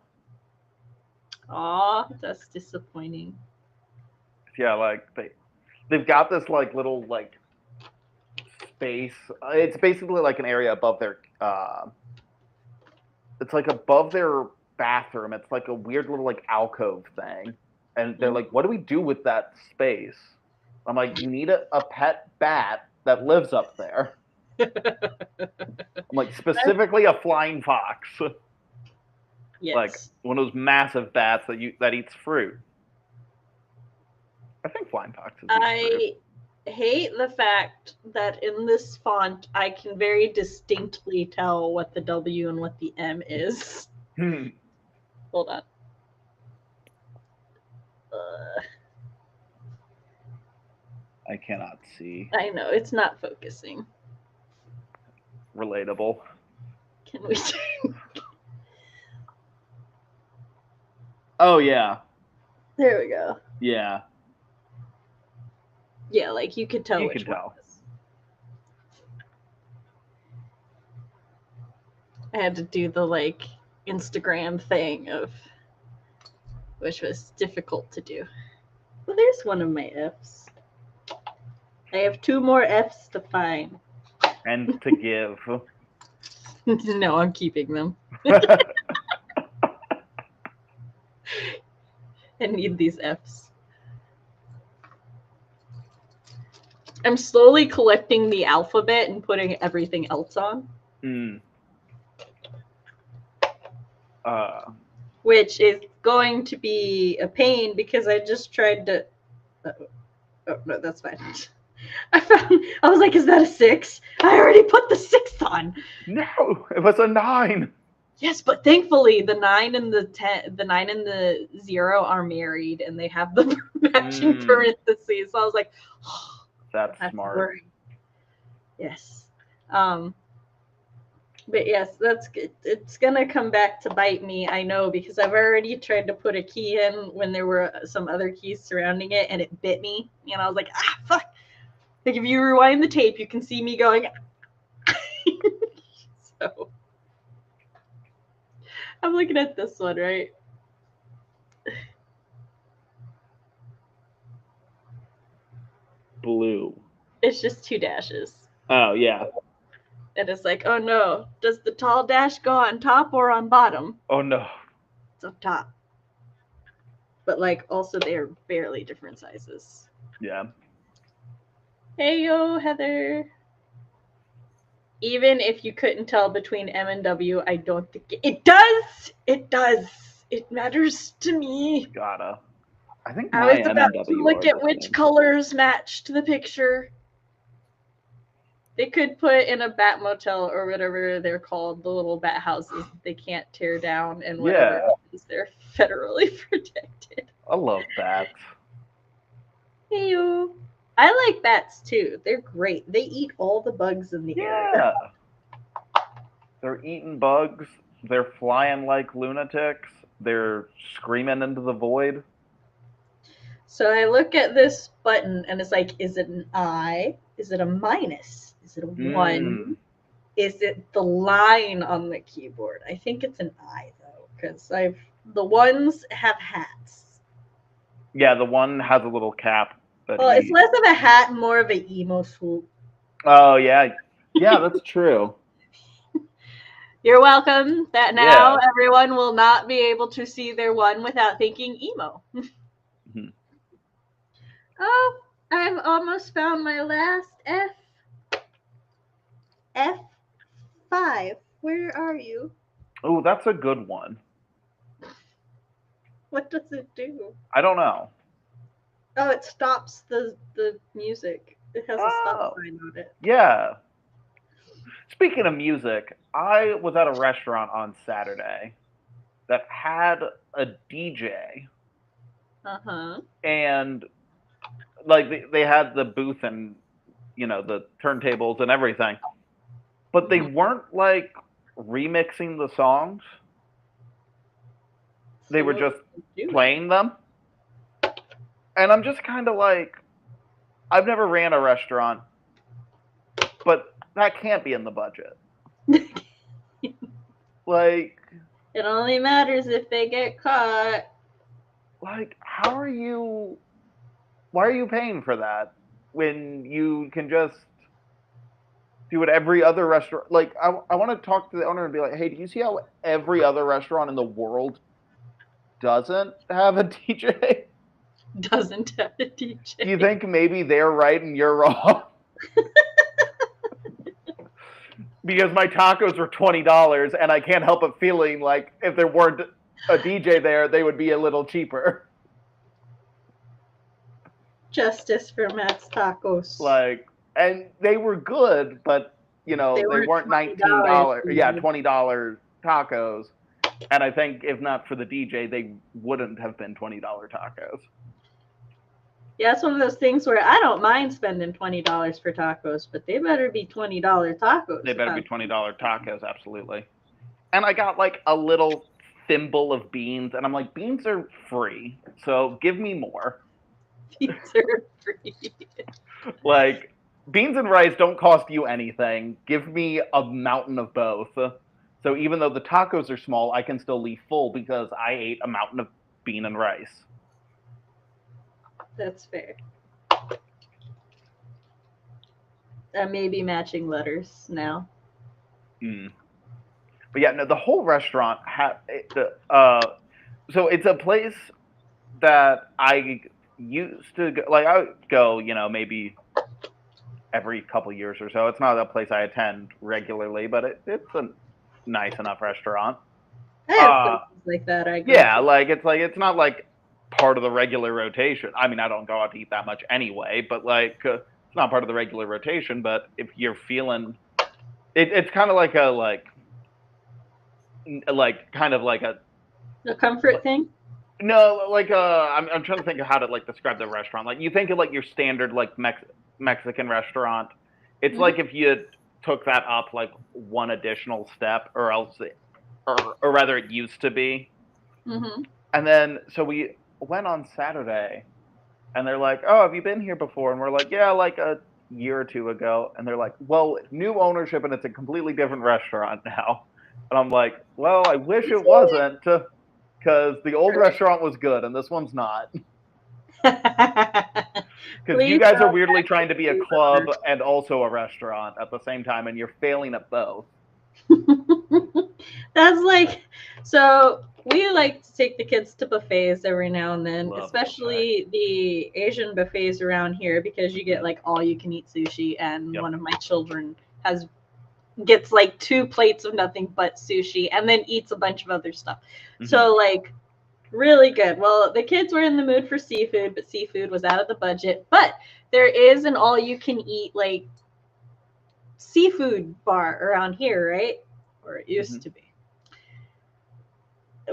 Aw, that's disappointing. Yeah, like they've got this like little like space. It's basically like an area above their. It's like above their bathroom. It's like a weird little like alcove thing, and they're like, "What do we do with that space?" I'm like, "You need a pet bat that lives up there." I'm like, specifically a flying fox. Yes. Like one of those massive bats that eats fruit. I think flying foxes eat fruit. I hate the fact that in this font I can very distinctly tell what the W and what the M is. Hold on. I cannot see. I know, it's not focusing. Relatable. Can we Oh, yeah. There we go. Yeah. Yeah, like you could tell You which can one tell. it was. I had to do the like Instagram thing of which was difficult to do. Well, there's one of my F's. I have 2 more F's to find. And to give. No, I'm keeping them. I need these F's. I'm slowly collecting the alphabet and putting everything else on. Which is going to be a pain because I just tried to. Oh no, that's fine. I was like, is that a 6? I already put the 6 on. No, it was a 9. Yes, but thankfully the 9 and the 10, the 9 and the 0 are married, and they have the matching parentheses. So I was like, oh, that's smart. Worried. Yes. But yes, that's good. It's gonna come back to bite me, I know, because I've already tried to put a key in when there were some other keys surrounding it, and it bit me. And I was like, ah, fuck. Like, if you rewind the tape, you can see me going. So, I'm looking at this one, right? Blue. It's just 2 dashes. Oh, yeah. And it's like, oh no, does the tall dash go on top or on bottom? Oh, no. It's up top. But, like, also they're barely different sizes. Yeah. Hey, yo, Heather. Even if you couldn't tell between M and W, I don't think it does. It does. It matters to me. Gotta. I think I was about to look at which colors matched the picture. They could put in a bat motel or whatever they're called, the little bat houses they can't tear down and whatever else, they're federally protected. I love bats. Hey, you. I like bats too. They're great. They eat all the bugs in the area. They're eating bugs. They're flying like lunatics. They're screaming into the void. So I look at this button and it's like, is it an I? Is it a minus? Is it a 1? is it the line on the keyboard? I think it's an I though, because the ones have hats. Yeah, the one has a little cap. But Well, it's less of a hat and more of an emo swoop. Oh yeah, that's true. You're welcome. That now Yeah. everyone will not be able to see their one without thinking emo. Mhm. Oh, I've almost found my last F. F5. Where are you? Oh, that's a good one. What does it do? I don't know. Oh, it stops the music. It has a stop Oh, sign on it. yeah. Speaking of music, I was at a restaurant on Saturday that had a DJ, Uh-huh. and like they had the booth and the turntables and everything, but they weren't like remixing the songs. They were just playing them. And I'm just kind of like, I've never ran a restaurant, but that can't be in the budget. Like, it only matters if they get caught. Like, why are you paying for that when you can just do what every other restaurant? Like, I want to talk to the owner and be like, hey, do you see how every other restaurant in the world doesn't have a DJ? Doesn't have a DJ. Do you think maybe they're right and you're wrong? Because my tacos were $20, and I can't help but feeling like if there weren't a DJ there, they would be a little cheaper. Justice for Matt's tacos. Like, and they were good, but they weren't $19. Yeah, $20 tacos. And I think if not for the DJ, they wouldn't have been $20 tacos. Yeah, it's one of those things where I don't mind spending $20 for tacos, but they better be $20 tacos. They better be $20 tacos, absolutely. And I got like a little thimble of beans, and I'm like, beans are free, so give me more. Beans are free. Like, beans and rice don't cost you anything. Give me a mountain of both. So even though the tacos are small, I can still leave full because I ate a mountain of bean and rice. That's fair. Maybe matching letters now. But yeah, no, the whole restaurant so it's a place that I used to go, like I would go, maybe every couple years or so. It's not a place I attend regularly, but it's a nice enough restaurant. I have places like that. It's not like part of the regular rotation. I mean, I don't go out to eat that much anyway, but like it's not part of the regular rotation. But if you're feeling, it's kind of like a kind of like a comfort thing. No, like I'm trying to think of how to like describe the restaurant. Like you think of like your standard like Mexican restaurant. It's like if you took that up like one additional step, or else, or rather, it used to be. And then so we went on Saturday, and they're like, "Oh, have you been here before?" And we're like, "Yeah, like a year or two ago." And they're like, "Well, new ownership, and it's a completely different restaurant now." And I'm like, "Well, I wish it wasn't, because the old restaurant was good, and this one's not." Because you guys are weirdly trying to be a club and also a restaurant at the same time, and you're failing at both. That's like, so we like to take the kids to buffets every now and then, especially the Asian buffets around here, because you get like all you can eat sushi, and one of my children gets like 2 plates of nothing but sushi and then eats a bunch of other stuff. So like really good. Well, the kids were in the mood for seafood, but seafood was out of the budget. But there is an all you can eat like seafood bar around here, right? Or it used to be.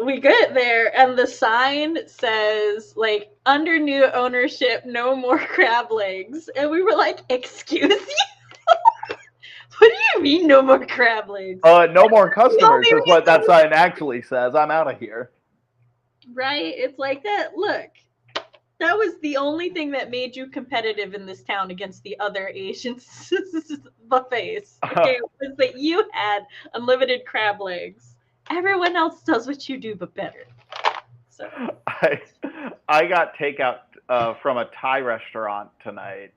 We get there and the sign says like, under new ownership, no more crab legs. And we were like, excuse you? What do you mean no more crab legs? No more customers is what that sign actually says. I'm out of here. Right? It's like that. Look, That was the only thing that made you competitive in this town against the other Asian buffets. Okay, was that you had unlimited crab legs. Everyone else does what you do, but better. So I got takeout from a Thai restaurant tonight,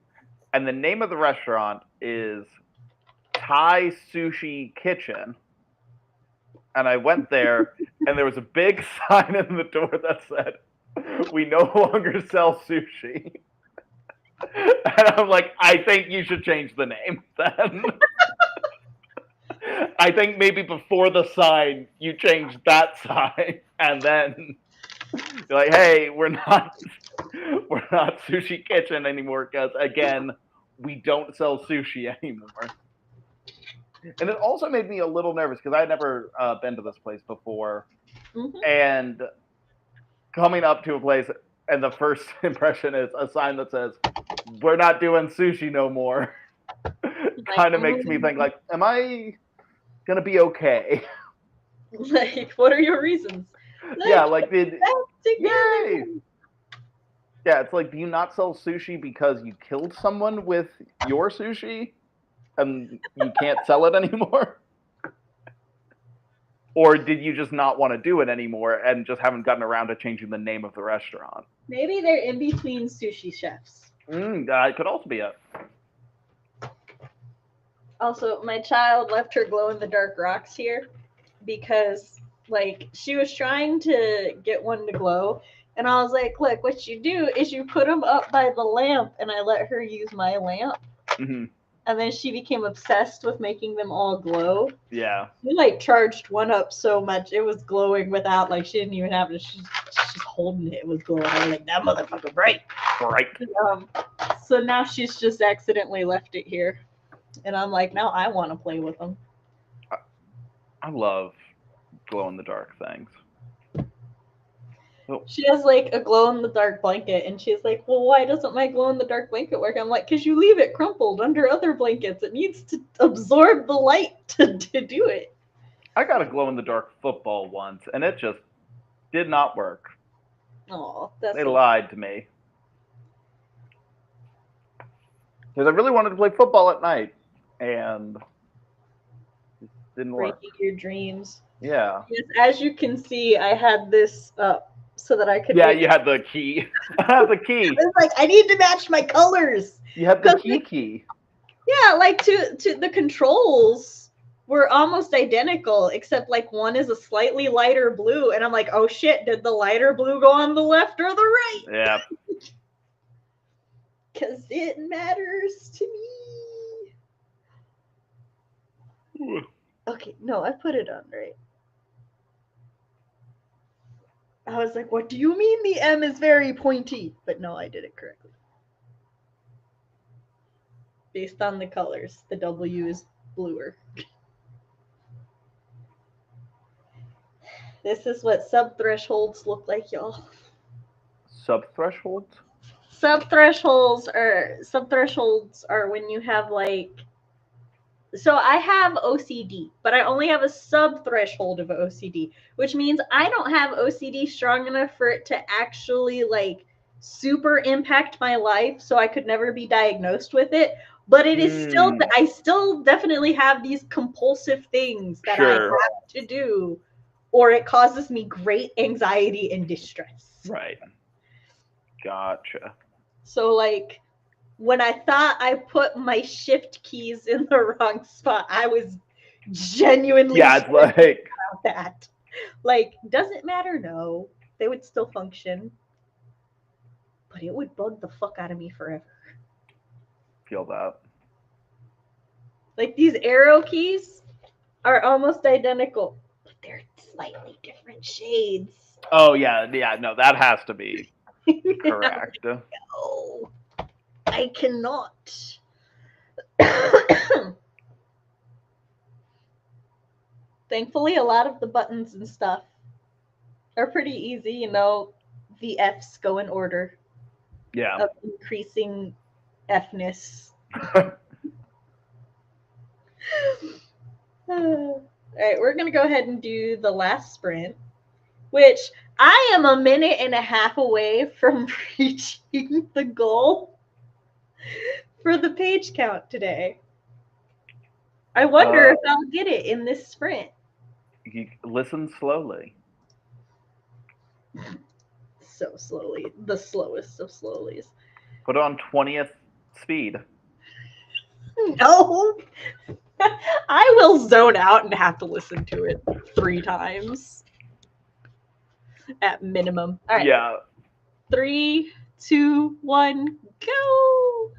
and the name of the restaurant is Thai Sushi Kitchen. And I went there, and there was a big sign in the door that said, "We no longer sell sushi." And I'm like, I think you should change the name then. I think maybe before the sign, you change that sign, and then you're like, hey, we're not Sushi Kitchen anymore, because again, we don't sell sushi anymore. And it also made me a little nervous because I had never been to this place before. Mhm. And coming up to a place, and the first impression is a sign that says, "We're not doing sushi no more." Kind of makes me think, like, am I going to be okay? Like, what are your reasons? Yeah, like, Yay! Yeah, it's like, do you not sell sushi because you killed someone with your sushi and you can't sell it anymore? Or did you just not want to do it anymore and just haven't gotten around to changing the name of the restaurant? Maybe they're in between sushi chefs. It could also be it. Also, my child left her glow-in-the-dark rocks here because, like, she was trying to get one to glow, and I was like, look, what you do is you put them up by the lamp, and I let her use my lamp. Mm-hmm. And then she became obsessed with making them all glow. Yeah. She, like, charged one up so much, it was glowing without, like, she didn't even have to, she's just holding it, it was glowing. I was like, that motherfucker bright. Bright. So now she's just accidentally left it here. And I'm like, now I want to play with them. I love glow-in-the-dark things. Oh. She has, like, a glow-in-the-dark blanket, and she's like, well, why doesn't my glow-in-the-dark blanket work? I'm like, because you leave it crumpled under other blankets. It needs to absorb the light to do it. I got a glow-in-the-dark football once, and it just did not work. Oh, they lied to me. Because I really wanted to play football at night, and it didn't work. Breaking your dreams. Yeah. Yes, as you can see, I had this up so that I could. Yeah, you had the key. I had the key. I was like, I need to match my colors. You had the key. Yeah, like to the controls were almost identical, except like one is a slightly lighter blue, and I'm like, oh shit, did the lighter blue go on the left or the right? Yeah. Because it matters to me. Okay, no, I put it on right. I was like, what do you mean the M is very pointy? But no, I did it correctly. Based on the colors, the W is bluer. This is what sub-thresholds look like, y'all. Sub-thresholds? Sub-thresholds are when you have, like... So I have OCD, but I only have a sub-threshold of OCD, which means I don't have OCD strong enough for it to actually, like, super impact my life, so I could never be diagnosed with it. But it is still... I still definitely have these compulsive things that I have to do, or it causes me great anxiety and distress. Right. Gotcha. So, like, when I thought I put my shift keys in the wrong spot, I was genuinely it's like about that. Like, does it matter? No. They would still function. But it would bug the fuck out of me forever. Feel that. Like, these arrow keys are almost identical, but they're slightly different shades. Oh, yeah, no, that has to be correct. No, I cannot. Thankfully, a lot of the buttons and stuff are pretty easy. You know, the Fs go in order. Yeah. Of increasing F-ness. All right, we're going to go ahead and do the last sprint, which I am a minute and a half away from reaching the goal for the page count today. I wonder if I'll get it in this sprint. You listen slowly. So slowly, the slowest of slowies. Put it on 20th speed. No, I will zone out and have to listen to it 3 times at minimum. All right. Yeah. 3, 2, 1, go.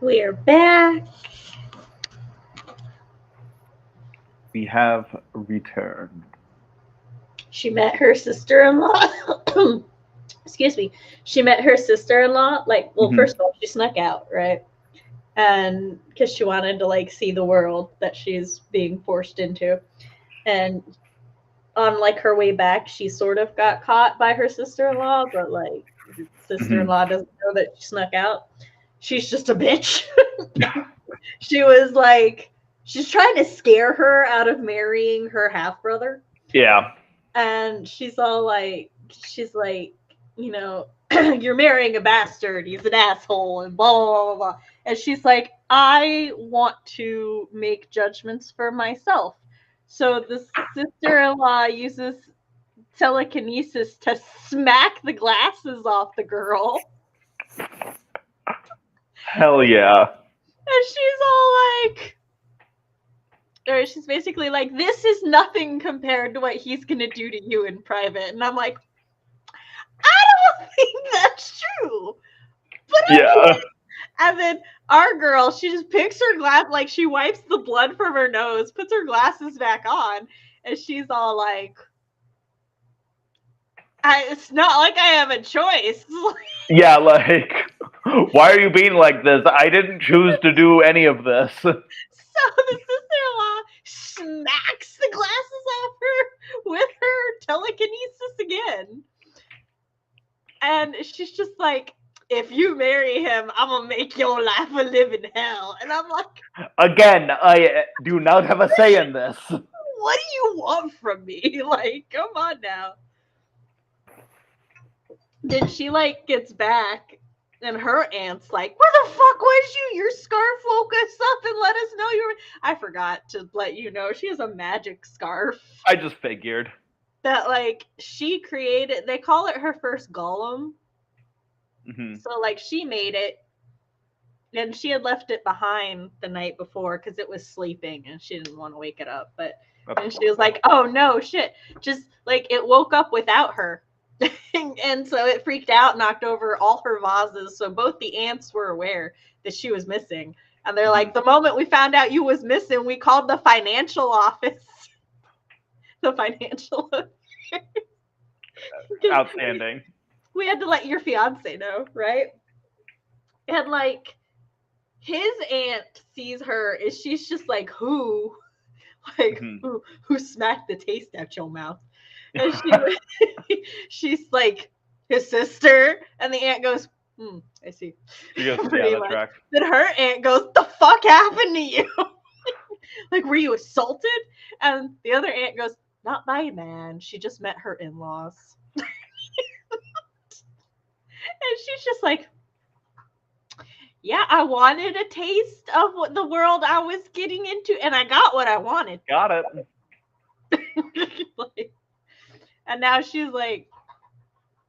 We're back. We have returned. She met her sister-in-law. Excuse me. She met her sister-in-law. Like, well, Mhm. first of all, she snuck out, right? And because she wanted to like see the world that she's being forced into, and on like her way back, she sort of got caught by her sister-in-law, but like sister-in-law doesn't know that she snuck out. She's just a bitch. She was like, she's trying to scare her out of marrying her half brother. Yeah. And she's like, you know, you're marrying a bastard. He's an asshole, and blah, blah, blah, blah. And she's like, I want to make judgments for myself. So the sister-in-law uses telekinesis to smack the glasses off the girl. Hell yeah. And she's all like, or she's basically like, this is nothing compared to what he's going to do to you in private. And I'm like, I don't think that's true. But Yeah. And then our girl, she just picks her glass, like she wipes the blood from her nose, puts her glasses back on, and she's all like, it's not like I have a choice. Yeah, like, why are you being like this? I didn't choose to do any of this. So the sister-in-law smacks the glasses off her with her telekinesis again. And she's just like, if you marry him, I'm gonna make your life a living hell. And I'm like, Again, I do not have a say in this. what do you want from me? Like, come on now. Then she like gets back, and her aunt's like, where the fuck was you? Your scarf woke us up and let us know you were. I forgot to let you know she has a magic scarf I just figured. that like she created. They call it her first golem. Mhm. So like she made it, and she had left it behind the night before because it was sleeping and she didn't want to wake it up. But and she was like, oh no, shit, just like it woke up without her. And so it freaked out, knocked over all her vases. So both the aunts were aware that she was missing. And they're like, the moment we found out you was missing, we called the financial office. The financial Outstanding. We had to let your fiance know, right? And like his aunt sees her and she's just like, who? Like who smacked the taste out your mouth? And she's like, his sister. And the aunt goes, I see. Yeah, Pretty that much. tracks. Then her aunt goes, the fuck happened to you? Like, were you assaulted? And the other aunt goes, not by a man. She just met her in-laws. And she's just like, yeah, I wanted a taste of what the world I was getting into, and I got what I wanted. Got it. Like, and now she's like,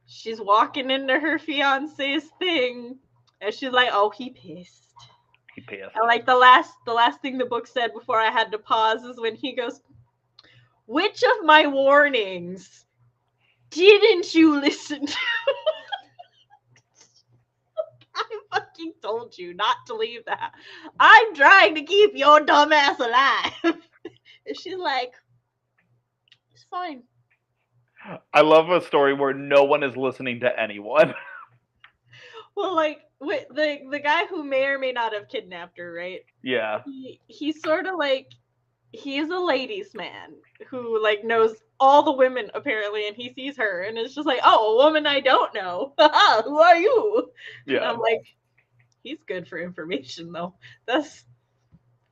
she's walking into her fiance's thing, and she's like, oh, he pissed. He pissed. And like the last thing the book said before I had to pause is when he goes, which of my warnings didn't you listen to? I fucking told you not to leave that. I'm trying to keep your dumb ass alive. And she's like, it's fine. I love a story where no one is listening to anyone. Well, like the guy who may or may not have kidnapped her, right? Yeah. He's sort of like, he's a ladies' man who like knows all the women apparently, and he sees her and it's just like, oh, a woman I don't know. Who are you? Yeah. And I'm like, he's good for information though. That's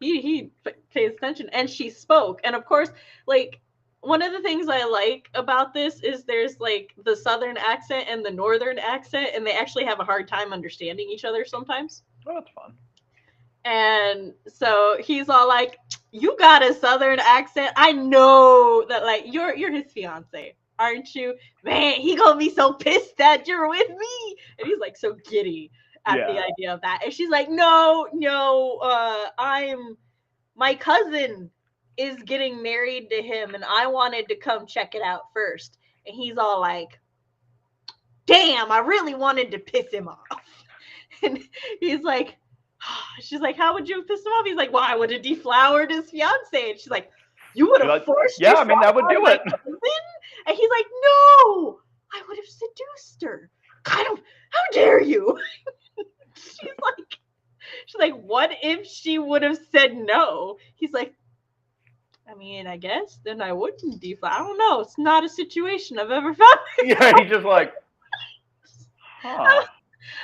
he pays attention. And she spoke, and of course, like one of the things I like about this is there's like the southern accent and the northern accent, and they actually have a hard time understanding each other sometimes. Oh, that's fun. And so he's all like, you got a southern accent. I know that, like, you're his fiance, aren't you? Man, he gonna be so pissed that you're with me. And he's like so giddy at the idea of that. And she's like, no, my cousin is getting married to him and I wanted to come check it out first. And he's all like, damn, I really wanted to piss him off. And he's like, She's like, how would you have pissed him off? He's like, well, I would have deflowered his fiance. And she's like, you would have forced yeah, yourself I mean, that would on do my it. cousin? And he's like, no, I would have seduced her. Kind of, how dare you? She's like, what if she would have said no? He's like, I mean, I guess then I wouldn't deflower. I don't know. It's not a situation I've ever found. Yeah, he's just like, huh.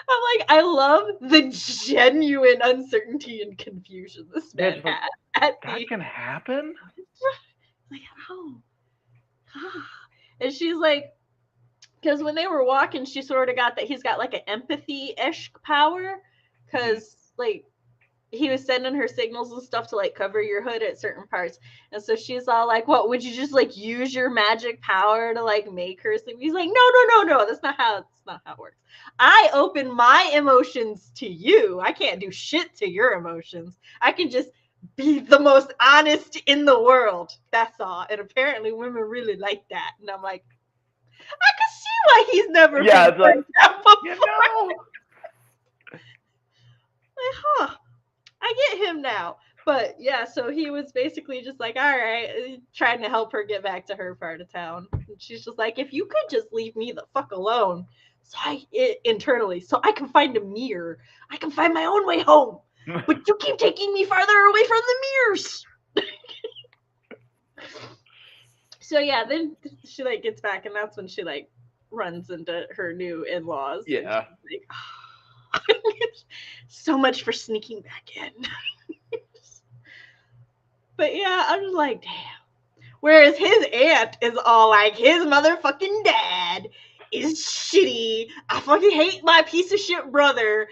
I'm like, I love the genuine uncertainty and confusion this man like, had. That can happen? Like, how? And she's like, because when they were walking, she sort of got that he's got like an empathy-ish power. Because, like, he was sending her signals and stuff to like cover your hood at certain parts. And so she's all like, what, would you just like use your magic power to like make her sleep? He's like, no. That's not how it works. I open my emotions to you. I can't do shit to your emotions. I can just be the most honest in the world. That's all. And apparently women really like that. And I'm like, I can see why he's never been it's like, that before. You know. Like, huh. I get him now. But yeah, so he was basically just like, all right, trying to help her get back to her part of town. And she's just like, if you could just leave me the fuck alone, internally, so I can find a mirror. I can find my own way home. But you keep taking me farther away from the mirrors. So yeah, then she like gets back, and that's when she like runs into her new in-laws. Yeah. Like, so much for sneaking back in. But yeah, I'm just like, damn. Whereas his aunt is all like, his motherfucking dad is shitty. I fucking hate my piece of shit brother.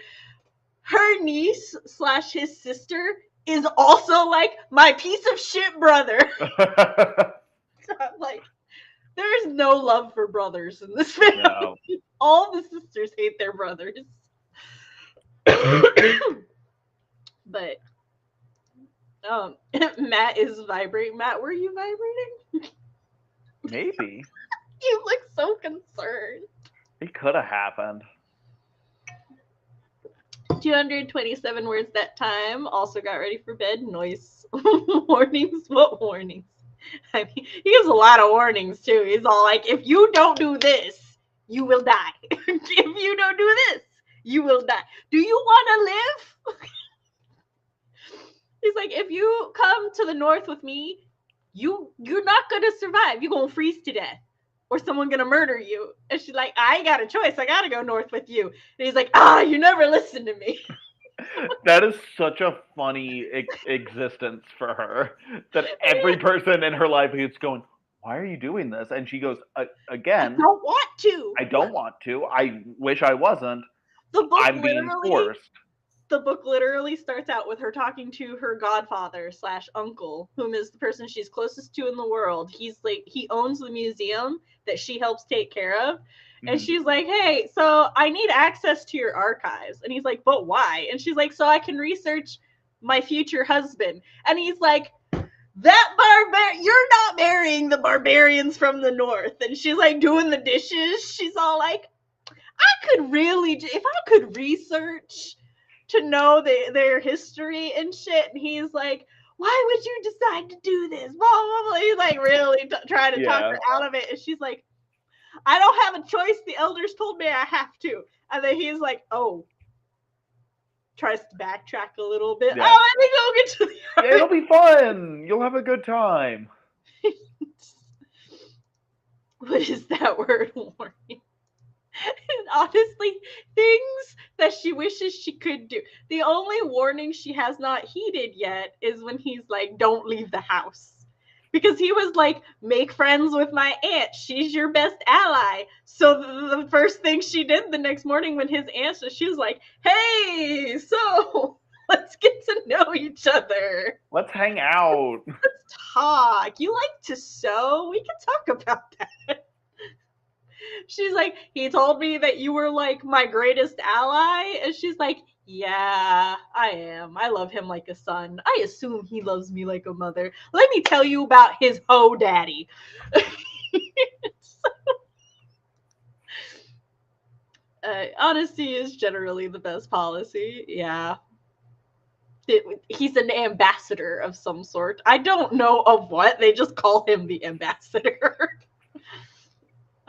Her niece / his sister is also like my piece of shit brother. So I'm like, there's no love for brothers in this family. No. All the sisters hate their brothers. But Matt is vibrating. Matt, were you vibrating? Maybe. You look so concerned. It could have happened. 227 words that time. Also got ready for bed. Noise. Warnings. What warnings? I mean, he gives a lot of warnings too. He's all like, if you don't do this, you will die. If you don't do this, you will die. Do you want to live? He's like, if you come to the north with me, you're not gonna survive. You're gonna freeze to death, or someone gonna murder you. And she's like, I ain't got a choice. I gotta go north with you. And he's like, you never listen to me. That is such a funny existence for her. That every person in her life is going, why are you doing this? And she goes, again, I don't want to. I don't want to. I wish I wasn't. The book I'm being forced. The book literally starts out with her talking to her godfather / uncle, whom is the person she's closest to in the world. He's like, he owns the museum that she helps take care of. And she's like, hey, so I need access to your archives. And he's like, but why? And she's like, so I can research my future husband. And he's like, you're not marrying the barbarians from the north. And she's like doing the dishes. She's all like, if I could research to know their history and shit. And he's like, why would you decide to do this? Blah, blah, blah. He's like really trying to talk her out of it. And she's like, I don't have a choice. The elders told me I have to. And then he's like, tries to backtrack a little bit. Yeah. Let me go get to the it'll be fun. You'll have a good time. What is that word, warning? And honestly, things that she wishes she could do. The only warning she has not heeded yet is when he's like, don't leave the house. Because he was like, make friends with my aunt. She's your best ally. So the first thing she did the next morning when his aunt, she was like, hey, so let's get to know each other. Let's hang out. Let's talk. You like to sew? We can talk about that. She's like, he told me that you were like my greatest ally. And she's like, yeah, I am. I love him like a son. I assume he loves me like a mother. Let me tell you about his hoe daddy. Honesty is generally the best policy. Yeah. he's an ambassador of some sort. I don't know of what. They just call him the ambassador.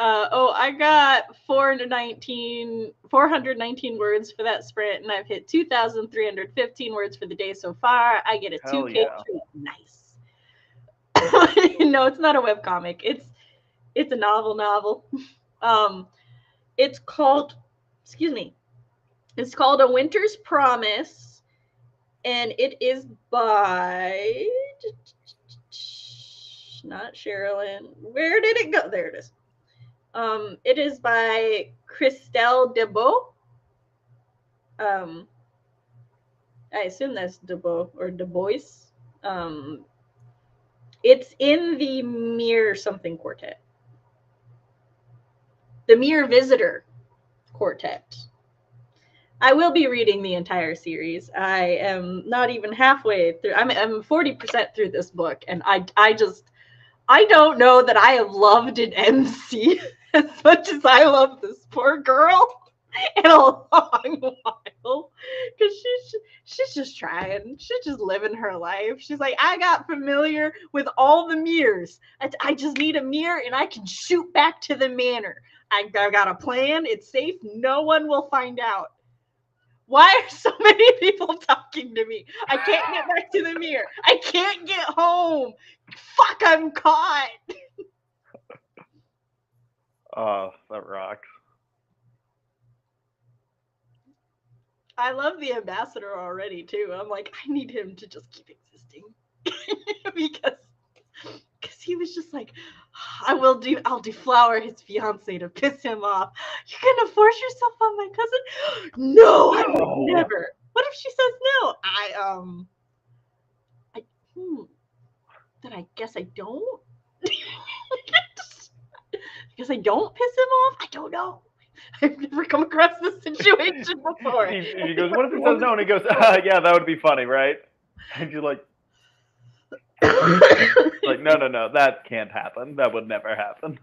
I got 419 words for that sprint, and I've hit 2,315 words for the day so far. I get a Hell 2K yeah. treat. Nice. No, it's not a webcomic. It's a novel. It's called, it's called A Winter's Promise, and it is by, not Sherilyn. Where did it go? There it is. It is by Christelle Debeau. I assume that's Debeau or Debois. It's in the Mere something quartet. The Mere Visitor quartet. I will be reading the entire series. I am not even halfway through. I'm 40% through this book, and I don't know that I have loved an MC as much as I love this poor girl in a long while. Because she's just trying. She's just living her life. She's like, I got familiar with all the mirrors. I just need a mirror and I can shoot back to the manor. I got a plan. It's safe. No one will find out. Why are so many people talking to me? I can't get back to the mirror. I can't get home. Fuck, I'm caught. Oh, that rocks. I love the ambassador already, too. I'm like, I need him to just keep existing. because he was just like, I'll deflower his fiance to piss him off. You're gonna force yourself on my cousin? No, I would never. What if she says no? Then I guess I don't. Because I don't piss him off? I don't know. I've never come across this situation before. He goes, what if he says no? And he goes, yeah, that would be funny, right? And you're like, no, that can't happen. That would never happen.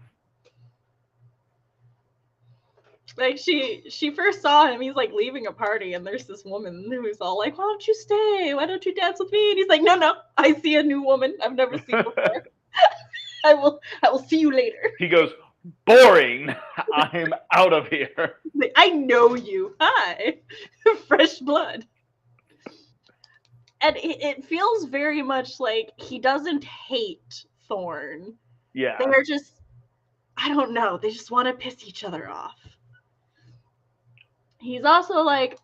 Like she first saw him, he's like leaving a party, and there's this woman who's all like, why don't you stay? Why don't you dance with me? And he's like, no, I see a new woman I've never seen before. I will see you later. He goes, boring. I'm out of here. Like, I know you. Hi. Fresh blood. And it feels very much like he doesn't hate Thorn. Yeah. They're just, I don't know, they just want to piss each other off. He's also like,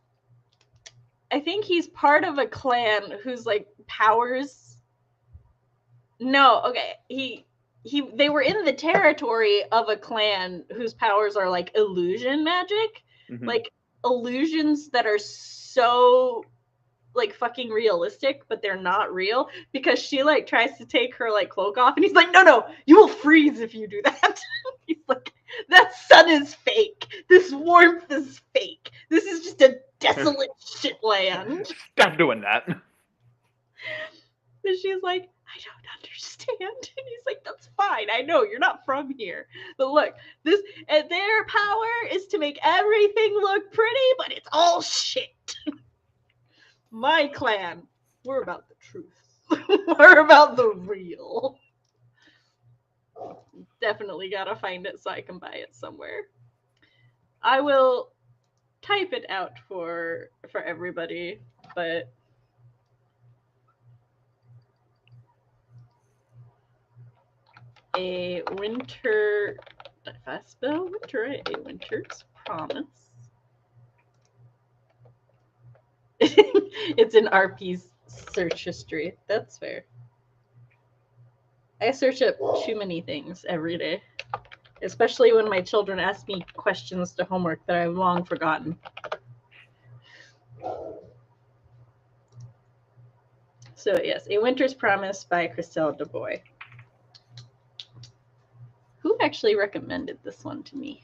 I think he's part of a clan whose like powers. No, okay. They were in the territory of a clan whose powers are like illusion magic. Mm-hmm. Like illusions that are so like fucking realistic, but they're not real, because she like tries to take her like cloak off and he's like, no, you will freeze if you do that. He's like, that sun is fake. This warmth is fake. This is just a desolate shit land. Stop doing that. And she's like, I don't understand. And he's like, that's fine. I know you're not from here. But look, their power is to make everything look pretty, but it's all shit. My clan, we're about the truth. We're about the real. Definitely gotta find it so I can buy it somewhere. I will type it out for everybody, but A winter, if I spell winter right, A Winter's Promise. It's in RP's search history. That's fair. I search up too many things every day, especially when my children ask me questions to homework that I've long forgotten. So yes, A Winter's Promise by Christelle Debeau. Who actually recommended this one to me?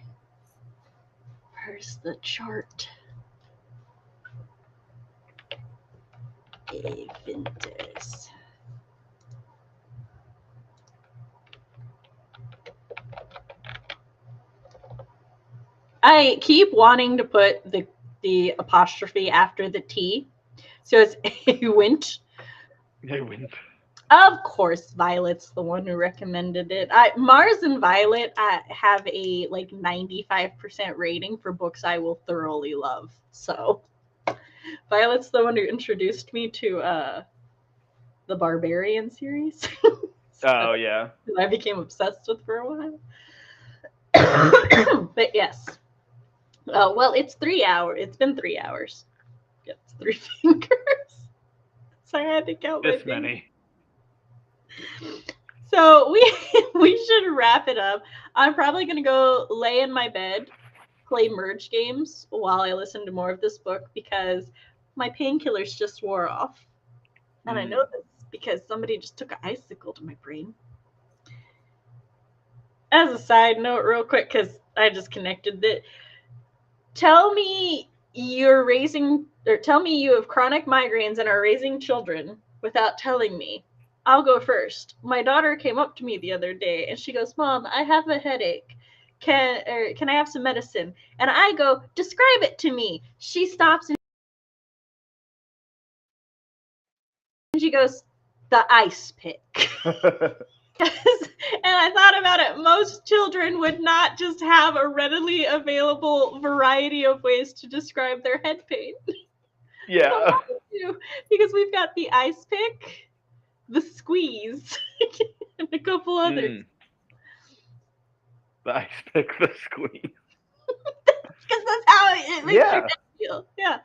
Where's the chart? A Winters. I keep wanting to put the apostrophe after the T So it's a winch. They win. Of course, Violet's the one who recommended it. Mars and Violet have a like 95% rating for books I will thoroughly love. So Violet's the one who introduced me to the Barbarian series. Oh yeah. I became obsessed with for a while. But yes. Well, it's 3 hours. It's been 3 hours. Yep, 3 fingers. So I had to count my This fingers. many. So we should wrap it up. I'm probably gonna go lay in my bed, play merge games while I listen to more of this book because my painkillers just wore off. And I know this because somebody just took an icicle to my brain. As a side note, real quick, because I just connected that. Tell me you have chronic migraines and are raising children without telling me. I'll go first. My daughter came up to me the other day and she goes, "Mom, I have a headache. Can I have some medicine?" And I go, "Describe it to me." She stops and she goes, "The ice pick." And I thought about it. Most children would not just have a readily available variety of ways to describe their head pain. Yeah. Because we've got the ice pick, the squeeze, and a couple others. The ice pick, the squeeze. Because that's how it makes your head feel. Yeah.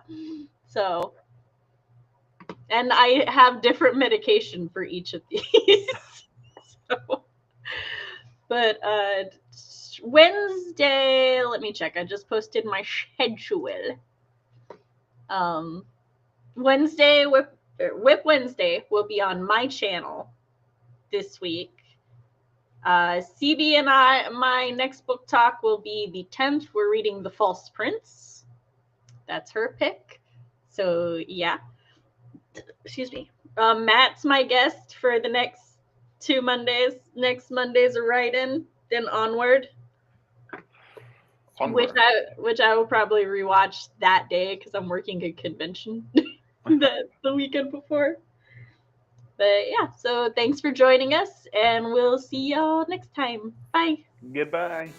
So, and I have different medication for each of these. So, but Wednesday, let me check. I just posted my schedule. Wednesday, Whip Wednesday will be on my channel this week. CB and my next book talk will be the 10th. We're reading The False Prince. That's her pick. So, yeah. Excuse me. Matt's my guest for the next 2 Mondays. Next Monday's a write-in, then onward. Which I will probably rewatch that day because I'm working a convention the weekend before. But yeah, so thanks for joining us, and we'll see y'all next time. Bye. Goodbye.